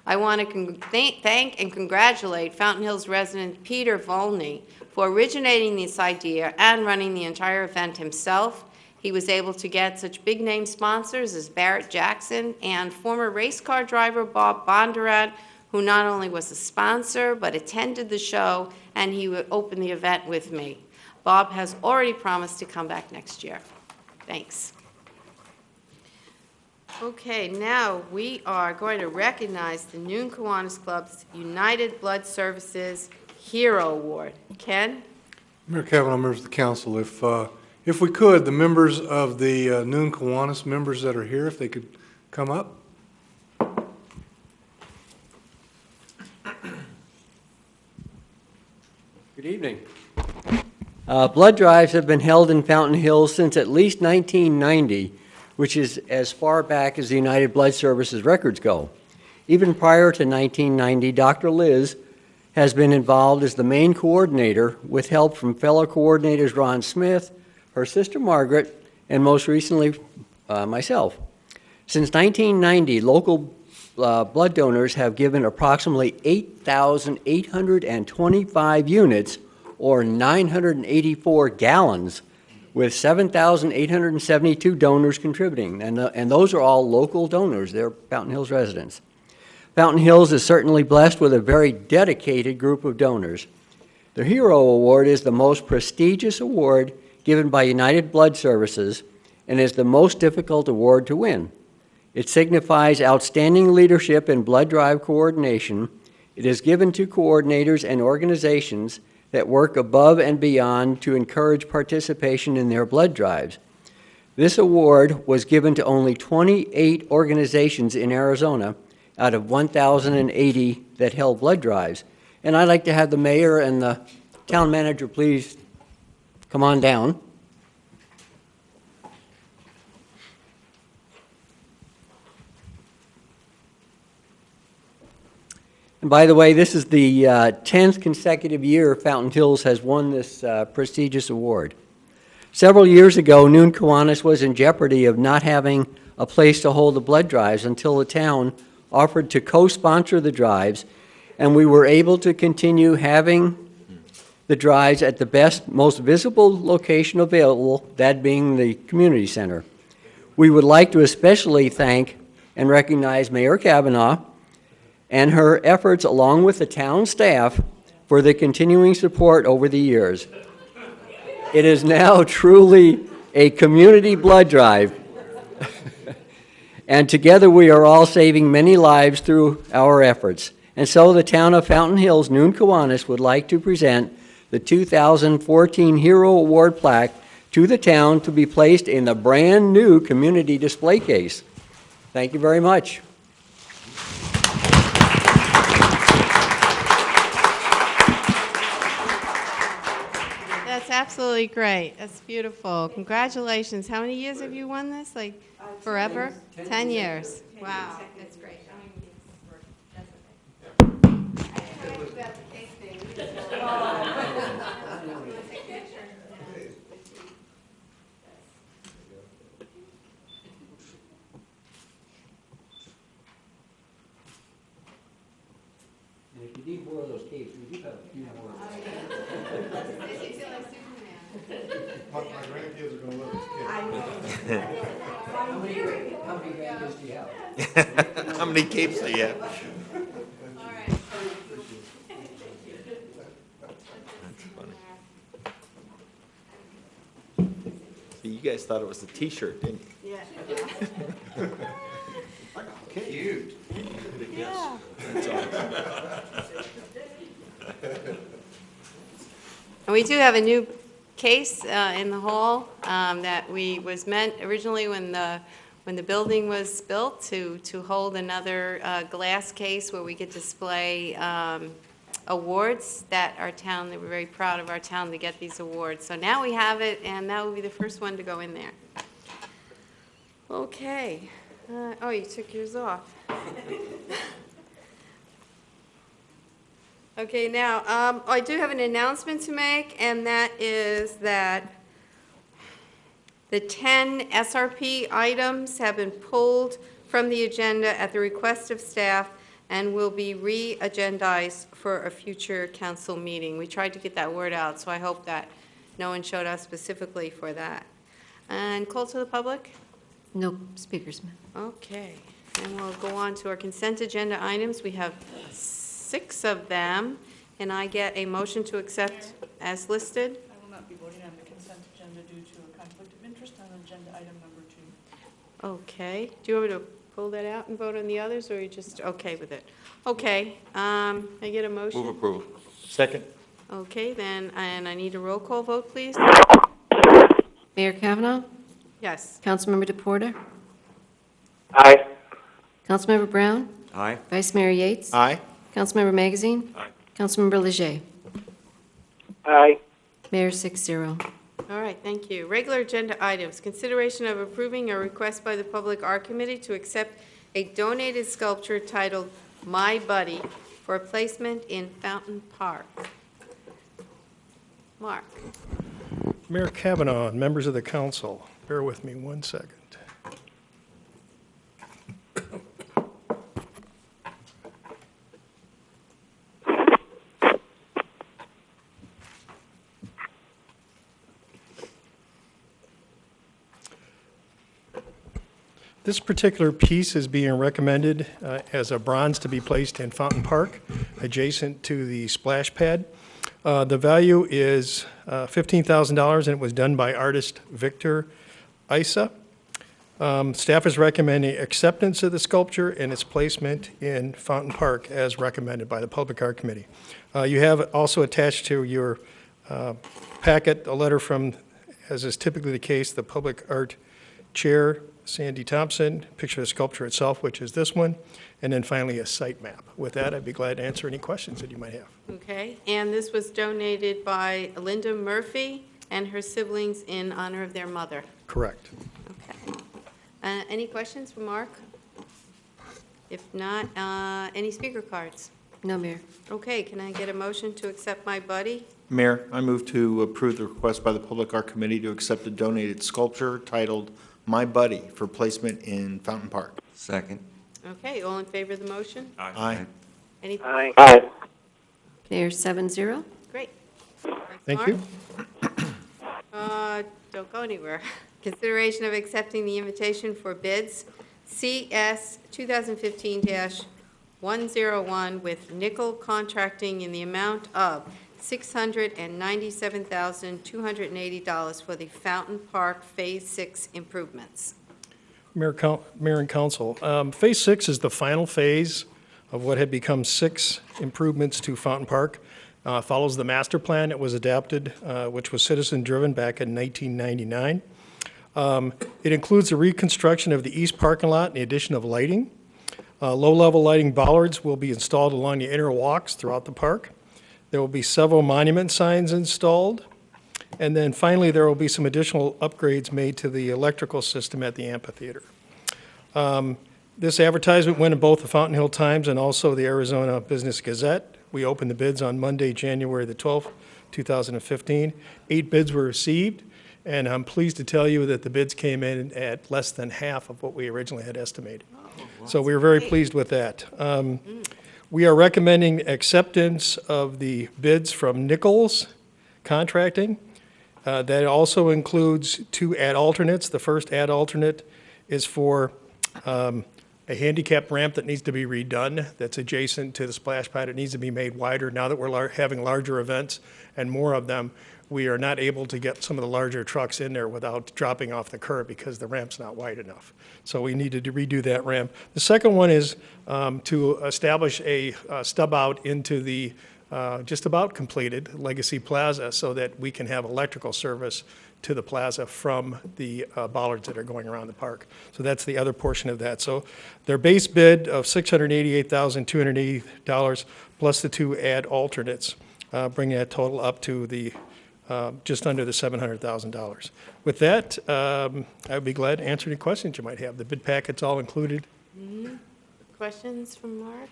I want to thank and congratulate Fountain Hills resident Peter Volney for originating this idea and running the entire event himself. He was able to get such big-name sponsors as Barrett Jackson and former race car driver Bob Bondurant, who not only was a sponsor but attended the show, and he would open the event with me. Bob has already promised to come back next year. Thanks. Okay, now we are going to recognize the Noon Kiwanis Club's United Blood Services Hero Award. Ken? Mayor Kavanaugh, members of the council, if we could, the members of the Noon Kiwanis members that are here, if they could come up. Good evening. Blood drives have been held in Fountain Hills since at least 1990, which is as far back as the United Blood Services records go. Even prior to 1990, Dr. Liz has been involved as the main coordinator with help from fellow coordinators Ron Smith, her sister Margaret, and most recently myself. Since 1990, local blood donors have given approximately 8,825 units, or 984 gallons, with 7,872 donors contributing. And those are all local donors. They're Fountain Hills residents. Fountain Hills is certainly blessed with a very dedicated group of donors. The Hero Award is the most prestigious award given by United Blood Services and is the most difficult award to win. It signifies outstanding leadership in blood drive coordination. It is given to coordinators and organizations that work above and beyond to encourage participation in their blood drives. This award was given to only 28 organizations in Arizona out of 1,080 that held blood drives. And I'd like to have the mayor and the town manager please come on down. And by the way, this is the 10th consecutive year Fountain Hills has won this prestigious award. Several years ago, Noon Kiwanis was in jeopardy of not having a place to hold the blood drives until the town offered to co-sponsor the drives, and we were able to continue having the drives at the best, most visible location available, that being the community center. We would like to especially thank and recognize Mayor Kavanaugh and her efforts along with the town staff for the continuing support over the years. It is now truly a community blood drive. And together we are all saving many lives through our efforts. And so the town of Fountain Hills, Noon Kiwanis, would like to present the 2014 Hero Award plaque to the town to be placed in the brand new community display case. Thank you very much. That's absolutely great. That's beautiful. Congratulations. How many years have you won this? Like forever? 10 years. Wow, that's great. And if you need more of those capes, we do have a few more. My grandkids are gonna love this kid. How many grandkids do you have? How many capes do you have? All right. That's funny. See, you guys thought it was a T-shirt, didn't you? Yeah. Cute. Yeah. That's awesome. And we do have a new case in the hall that was meant originally when the building was built to hold another glass case where we could display awards that our town, that we're very proud of our town to get these awards. So now we have it, and that will be the first one to go in there. Okay. Oh, you took yours off. Okay, now, I do have an announcement to make, and that is that the 10 SRP items have been pulled from the agenda at the request of staff and will be re-agendized for a future council meeting. We tried to get that word out, so I hope that no one showed up specifically for that. And call to the public? No speakers, ma'am. Okay, and we'll go on to our consent agenda items. We have 6 of them, and I get a motion to accept as listed. I will not be voting on the consent agenda due to a conflict of interest on agenda item number 2. Okay, do you want me to pull that out and vote on the others, or are you just okay with it? Okay, I get a motion? Move approval. Second. Okay, then, and I need a roll call vote, please? Mayor Kavanaugh? Yes. Councilmember DePorter? Aye. Councilmember Brown? Aye. Vice Mayor Yates? Aye. Councilmember Magazine? Aye. Councilmember Leger? Aye. Mayor 6-0. All right, thank you. Regular agenda items, consideration of approving a request by the Public Art Committee to accept a donated sculpture titled My Buddy for placement in Fountain Park. Mark. Mayor Kavanaugh and members of the council, bear with me one second. This particular piece is being recommended as a bronze to be placed in Fountain Park, adjacent to the splash pad. The value is $15,000, and it was done by artist Victor Isa. Staff is recommending acceptance of the sculpture and its placement in Fountain Park as recommended by the Public Art Committee. You have also attached to your packet a letter from, as is typically the case, the Public Art Chair, Sandy Thompson, picture of the sculpture itself, which is this one, and then finally a site map. With that, I'd be glad to answer any questions that you might have. Okay, and this was donated by Linda Murphy and her siblings in honor of their mother. Correct. Okay. Any questions for Mark? If not, any speaker cards? No, Mayor. Okay, can I get a motion to accept My Buddy? Mayor, I move to approve the request by the Public Art Committee to accept a donated sculpture titled My Buddy for placement in Fountain Park. Second. Okay, all in favor of the motion? Aye. Any? Aye. Aye. Mayor, 7-0. Great. Thank Mark? you. Don't go anywhere. Consideration of accepting the invitation for bids, CS 2015-101 with Nickel Contracting in the amount of $697,280 for the Fountain Park Phase 6 improvements. Mayor and Council, Phase 6 is the final phase of what had become 6 improvements to Fountain Park. Follows the master plan that was adopted, which was citizen-driven back in 1999. It includes the reconstruction of the east parking lot and the addition of lighting. Low-level lighting bollards will be installed along the inner walks throughout the park. There will be several monument signs installed. And then finally, there will be some additional upgrades made to the electrical system at the amphitheater. This advertisement went in both the Fountain Hill Times and also the Arizona Business Gazette. We opened the bids on Monday, January the 12th, 2015. 8 bids were received, and I'm pleased to tell you that the bids came in at less than half of what we originally had estimated. So we were very pleased with that. We are recommending acceptance of the bids from Nichols Contracting. That also includes 2 ad alternates. The first ad alternate is for a handicap ramp that needs to be redone that's adjacent to the splash pad. It needs to be made wider. Now that we're having larger events and more of them, we are not able to get some of the larger trucks in there without dropping off the curb because the ramp's not wide enough. So we needed to redo that ramp. The second one is to establish a stub out into the just about completed Legacy Plaza so that we can have electrical service to the plaza from the bollards that are going around the park. So that's the other portion of that. So their base bid of $688,280 plus the 2 ad alternates, bringing that total up to the just under the $700,000. With that, I would be glad to answer any questions you might have. The bid packet's all included. Questions from Mark,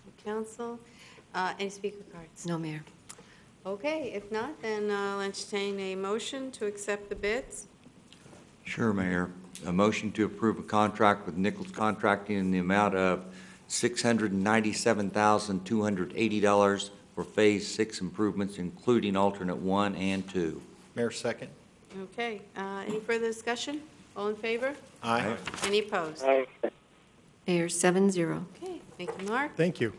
from council? Any speaker cards? No, Mayor. Okay, if not, then I'll entertain a motion to accept the bids. Sure, Mayor. A motion to approve a contract with Nichols Contracting in the amount of $697,280 for Phase 6 improvements, including alternate 1 and 2. Mayor, second. Okay, any further discussion? All in favor? Aye. Any opposed? Aye. Mayor, 7-0. Okay, thank you, Mark. Thank you.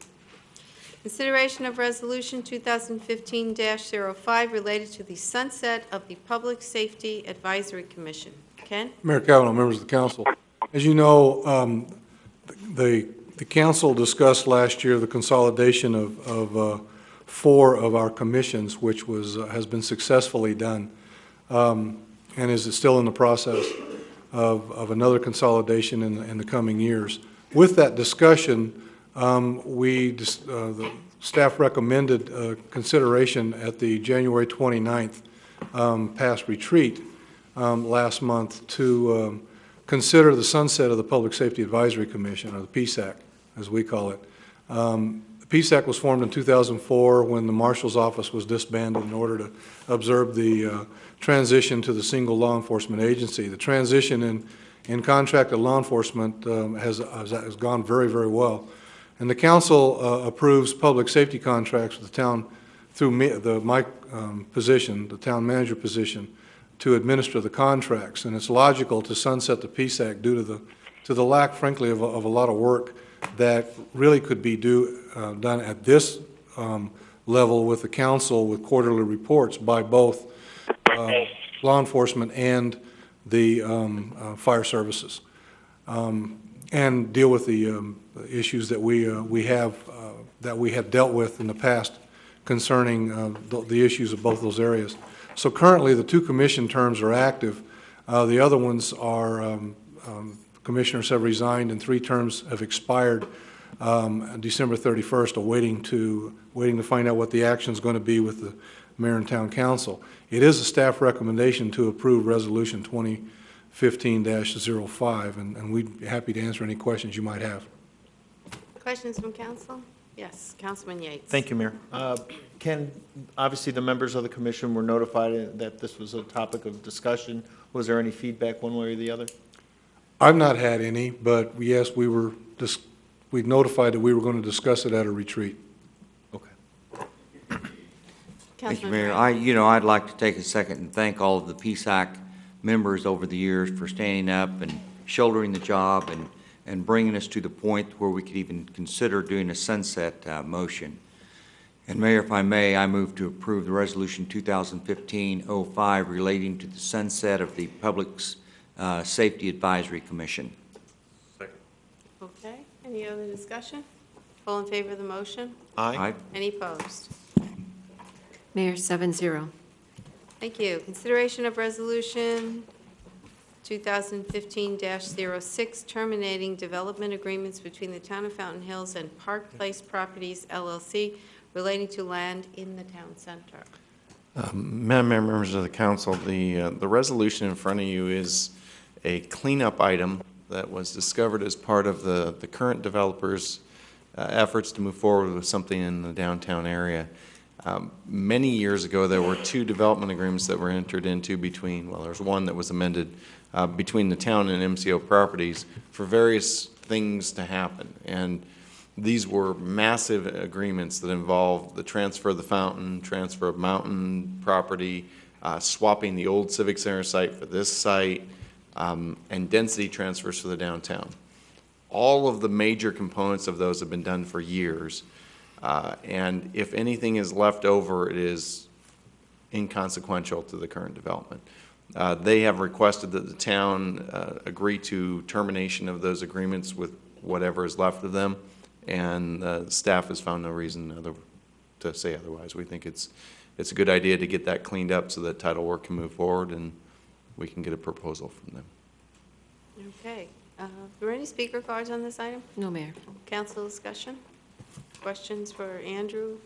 Consideration of Resolution 2015-05 related to the sunset of the Public Safety Advisory Commission. Ken? Mayor Kavanaugh, members of the council, as you know, the council discussed last year the consolidation of 4 of our commissions, which has been successfully done, and is still in the process of another consolidation in the coming years. With that discussion, the staff recommended consideration at the January 29th past retreat last month to consider the sunset of the Public Safety Advisory Commission, or the PSAC, as we call it. The PSAC was formed in 2004 when the Marshal's Office was disbanded in order to observe the transition to the single law enforcement agency. The transition in contracted law enforcement has gone very, very well. And the council approves public safety contracts with the town through my position, the town manager position, to administer the contracts. And it's logical to sunset the PSAC due to to the lack, frankly, of a lot of work that really could be done at this level with the council with quarterly reports by both law enforcement and the fire services, and deal with the issues that we have dealt with in the past concerning the issues of both those areas. So currently, the 2 commission terms are active. The other ones are commissioners have resigned and 3 terms have expired December 31st, waiting to find out what the action is going to be with the mayor and town council. It is a staff recommendation to approve Resolution 2015-05, and we'd be happy to answer any questions you might have. Questions from council? Yes, Councilman Yates. Thank you, Mayor. Ken, obviously the members of the commission were notified that this was a topic of discussion. Was there any feedback one way or the other? I've not had any, but yes, we notified that we were going to discuss it at a retreat. Okay. Thank you, Councilman Mayor. Bryant. I'd like to take a second and thank all of the PSAC members over the years for standing up and shouldering the job and bringing us to the point where we could even consider doing a sunset motion. And Mayor, if I may, I move to approve the Resolution 2015-05 relating to the sunset of the Public Safety Advisory Commission. Okay, any other discussion? All in favor of the motion? Aye. Any opposed? Mayor, 7-0. Thank you. Consideration of resolution 2015-06, terminating development agreements between the Town of Fountain Hills and Park Place Properties, LLC, relating to land in the town center. Madam Mayor, members of the council, the resolution in front of you is a cleanup item that was discovered as part of the current developer's efforts to move forward with something in the downtown area. Many years ago, there were 2 development agreements that were entered into between, well, there's one that was amended between the town and MCO Properties for various things to happen. And these were massive agreements that involved the transfer of the fountain, transfer of mountain property, swapping the old Civic Center site for this site, and density transfers for the downtown. All of the major components of those have been done for years. And if anything is left over, it is inconsequential to the current development. They have requested that the town agree to termination of those agreements with whatever is left of them, and staff has found no reason to say otherwise. We think it's a good idea to get that cleaned up so that title work can move forward and we can get a proposal from them. Okay. Are there any speaker cards on this item? No, Mayor. Council discussion? Questions for Andrew?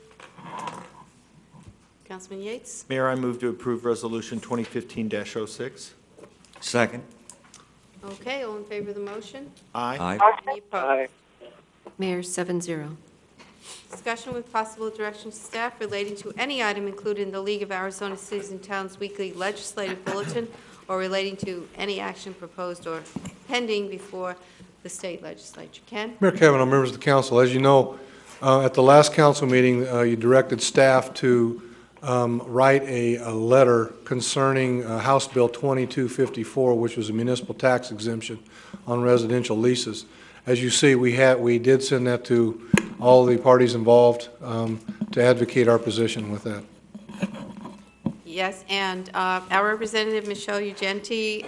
Councilman Yates? Mayor, I move to approve Resolution 2015-06. Second. Okay, all in favor of the motion? Aye. Any opposed? Mayor, 7-0. Discussion with possible direction to staff relating to any item included in the League of Arizona Cities and Towns Weekly Legislative Bulletin or relating to any action proposed or pending before the state legislature. Ken? Mayor Kavanaugh, members of the council, as you know, at the last council meeting, you directed staff to write a letter concerning House Bill 2254, which was a municipal tax exemption on residential leases. As you see, we did send that to all the parties involved to advocate our position with that. Yes, and our representative, Michelle Ugenti,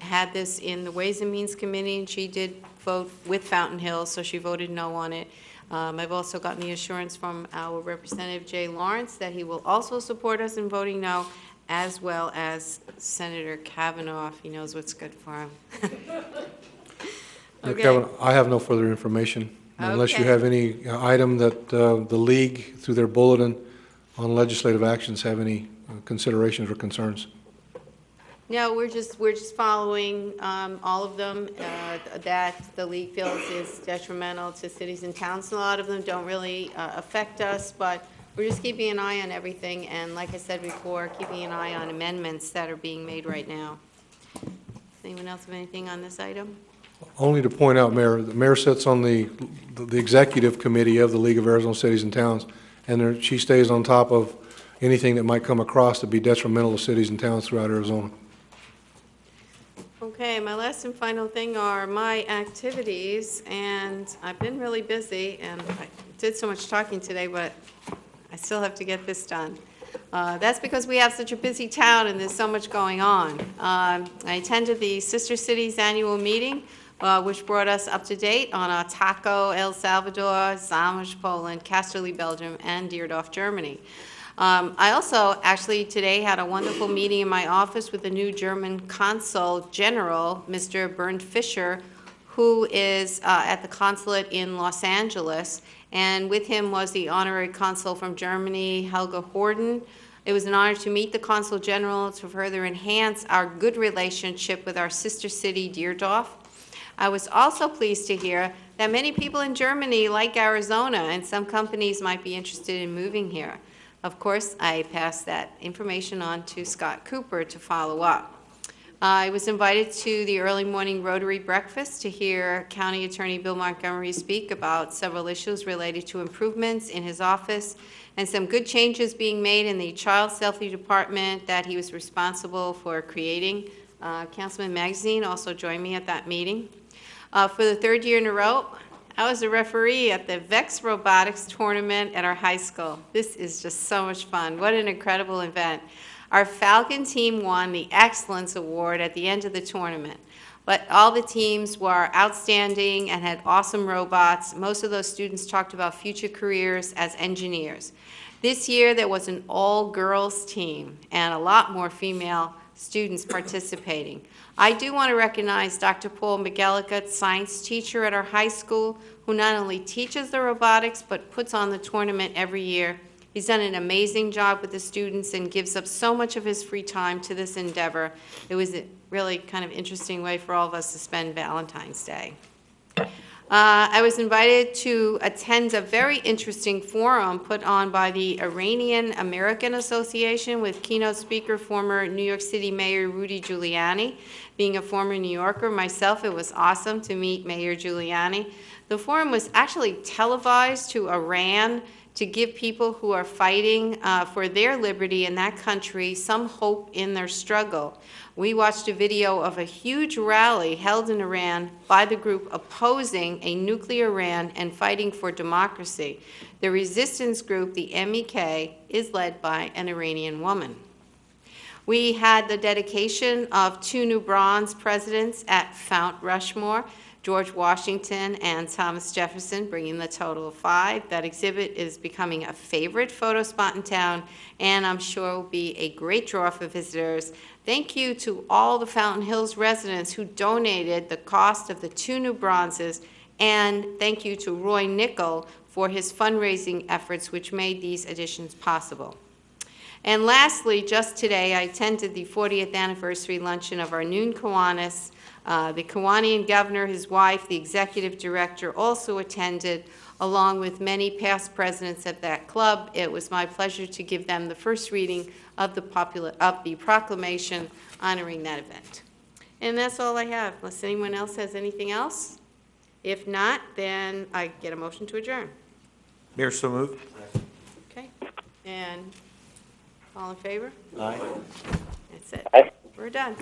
had this in the Ways and Means Committee, and she did vote with Fountain Hills, so she voted no on it. I've also gotten the assurance from our Representative Jay Lawrence that he will also support us in voting no, as well as Senator Kavanaugh, if he knows what's good for him. Mayor Okay. Kavanaugh, I have no further information, unless you Okay. have any item that the league, through their bulletin on legislative actions, have any considerations or concerns. No, we're just following all of them that the league feels is detrimental to cities and towns. A lot of them don't really affect us, but we're just keeping an eye on everything, and like I said before, keeping an eye on amendments that are being made right now. Does anyone else have anything on this item? Only to point out, Mayor, the mayor sits on the executive committee of the League of Arizona Cities and Towns, and she stays on top of anything that might come across to be detrimental to cities and towns throughout Arizona. Okay. Okay, my last and final thing are my activities, and I've been really busy, and I did so much talking today, but I still have to get this done. That's because we have such a busy town and there's so much going on. I attended the Sister Cities annual meeting, which brought us up to date on Otago, El Salvador, Zamość, Poland, Casterly, Belgium, and Deerdorf, Germany. I also actually today had a wonderful meeting in my office with the new German Consul General, Mr. Bernd Fischer, who is at the consulate in Los Angeles, and with him was the honorary consul from Germany, Helga Horden. It was an honor to meet the Consul General to further enhance our good relationship with our sister city, Deerdorf. I was also pleased to hear that many people in Germany like Arizona, and some companies might be interested in moving here. Of course, I passed that information on to Scott Cooper to follow up. I was invited to the early morning Rotary breakfast to hear County Attorney Bill Montgomery speak about several issues related to improvements in his office and some good changes being made in the Child Safety Department that he was responsible for creating. Councilman Magazine also joined me at that meeting. For the third year in a row, I was a referee at the VEX Robotics Tournament at our high school. This is just so much fun. What an incredible event. Our Falcon team won the Excellence Award at the end of the tournament. But all the teams were outstanding and had awesome robots. Most of those students talked about future careers as engineers. This year there was an all-girls team and a lot more female students participating. I do want to recognize Dr. Paul McGillicott, science teacher at our high school, who not only teaches the robotics but puts on the tournament every year. He's done an amazing job with the students and gives up so much of his free time to this endeavor. It was a really kind of interesting way for all of us to spend Valentine's Day. I was invited to attend a very interesting forum put on by the Iranian American Association with keynote speaker, former New York City Mayor Rudy Giuliani. Being a former New Yorker myself, it was awesome to meet Mayor Giuliani. The forum was actually televised to Iran to give people who are fighting for their liberty in that country some hope in their struggle. We watched a video of a huge rally held in Iran by the group opposing a nuclear Iran and fighting for democracy. The resistance group, the MEK, is led by an Iranian woman. We had the dedication of 2 new bronze presidents at Mount Rushmore, George Washington and Thomas Jefferson, bringing the total of 5. That exhibit is becoming a favorite photo spot in town, and I'm sure will be a great draw for visitors. Thank you to all the Fountain Hills residents who donated the cost of the 2 new bronzes, and thank you to Roy Nickel for his fundraising efforts, which made these additions possible. And lastly, just today, I attended the 40th anniversary luncheon of our noon Kiwanis. The Kiwanian governor, his wife, the executive director also attended, along with many past presidents of that club. It was my pleasure to give them the first reading of the proclamation honoring that event. And that's all I have, unless anyone else has anything else. If not, then I get a motion to adjourn. Mayor, so moved. Okay, and all in favor? Aye. That's it. Aye. We're done.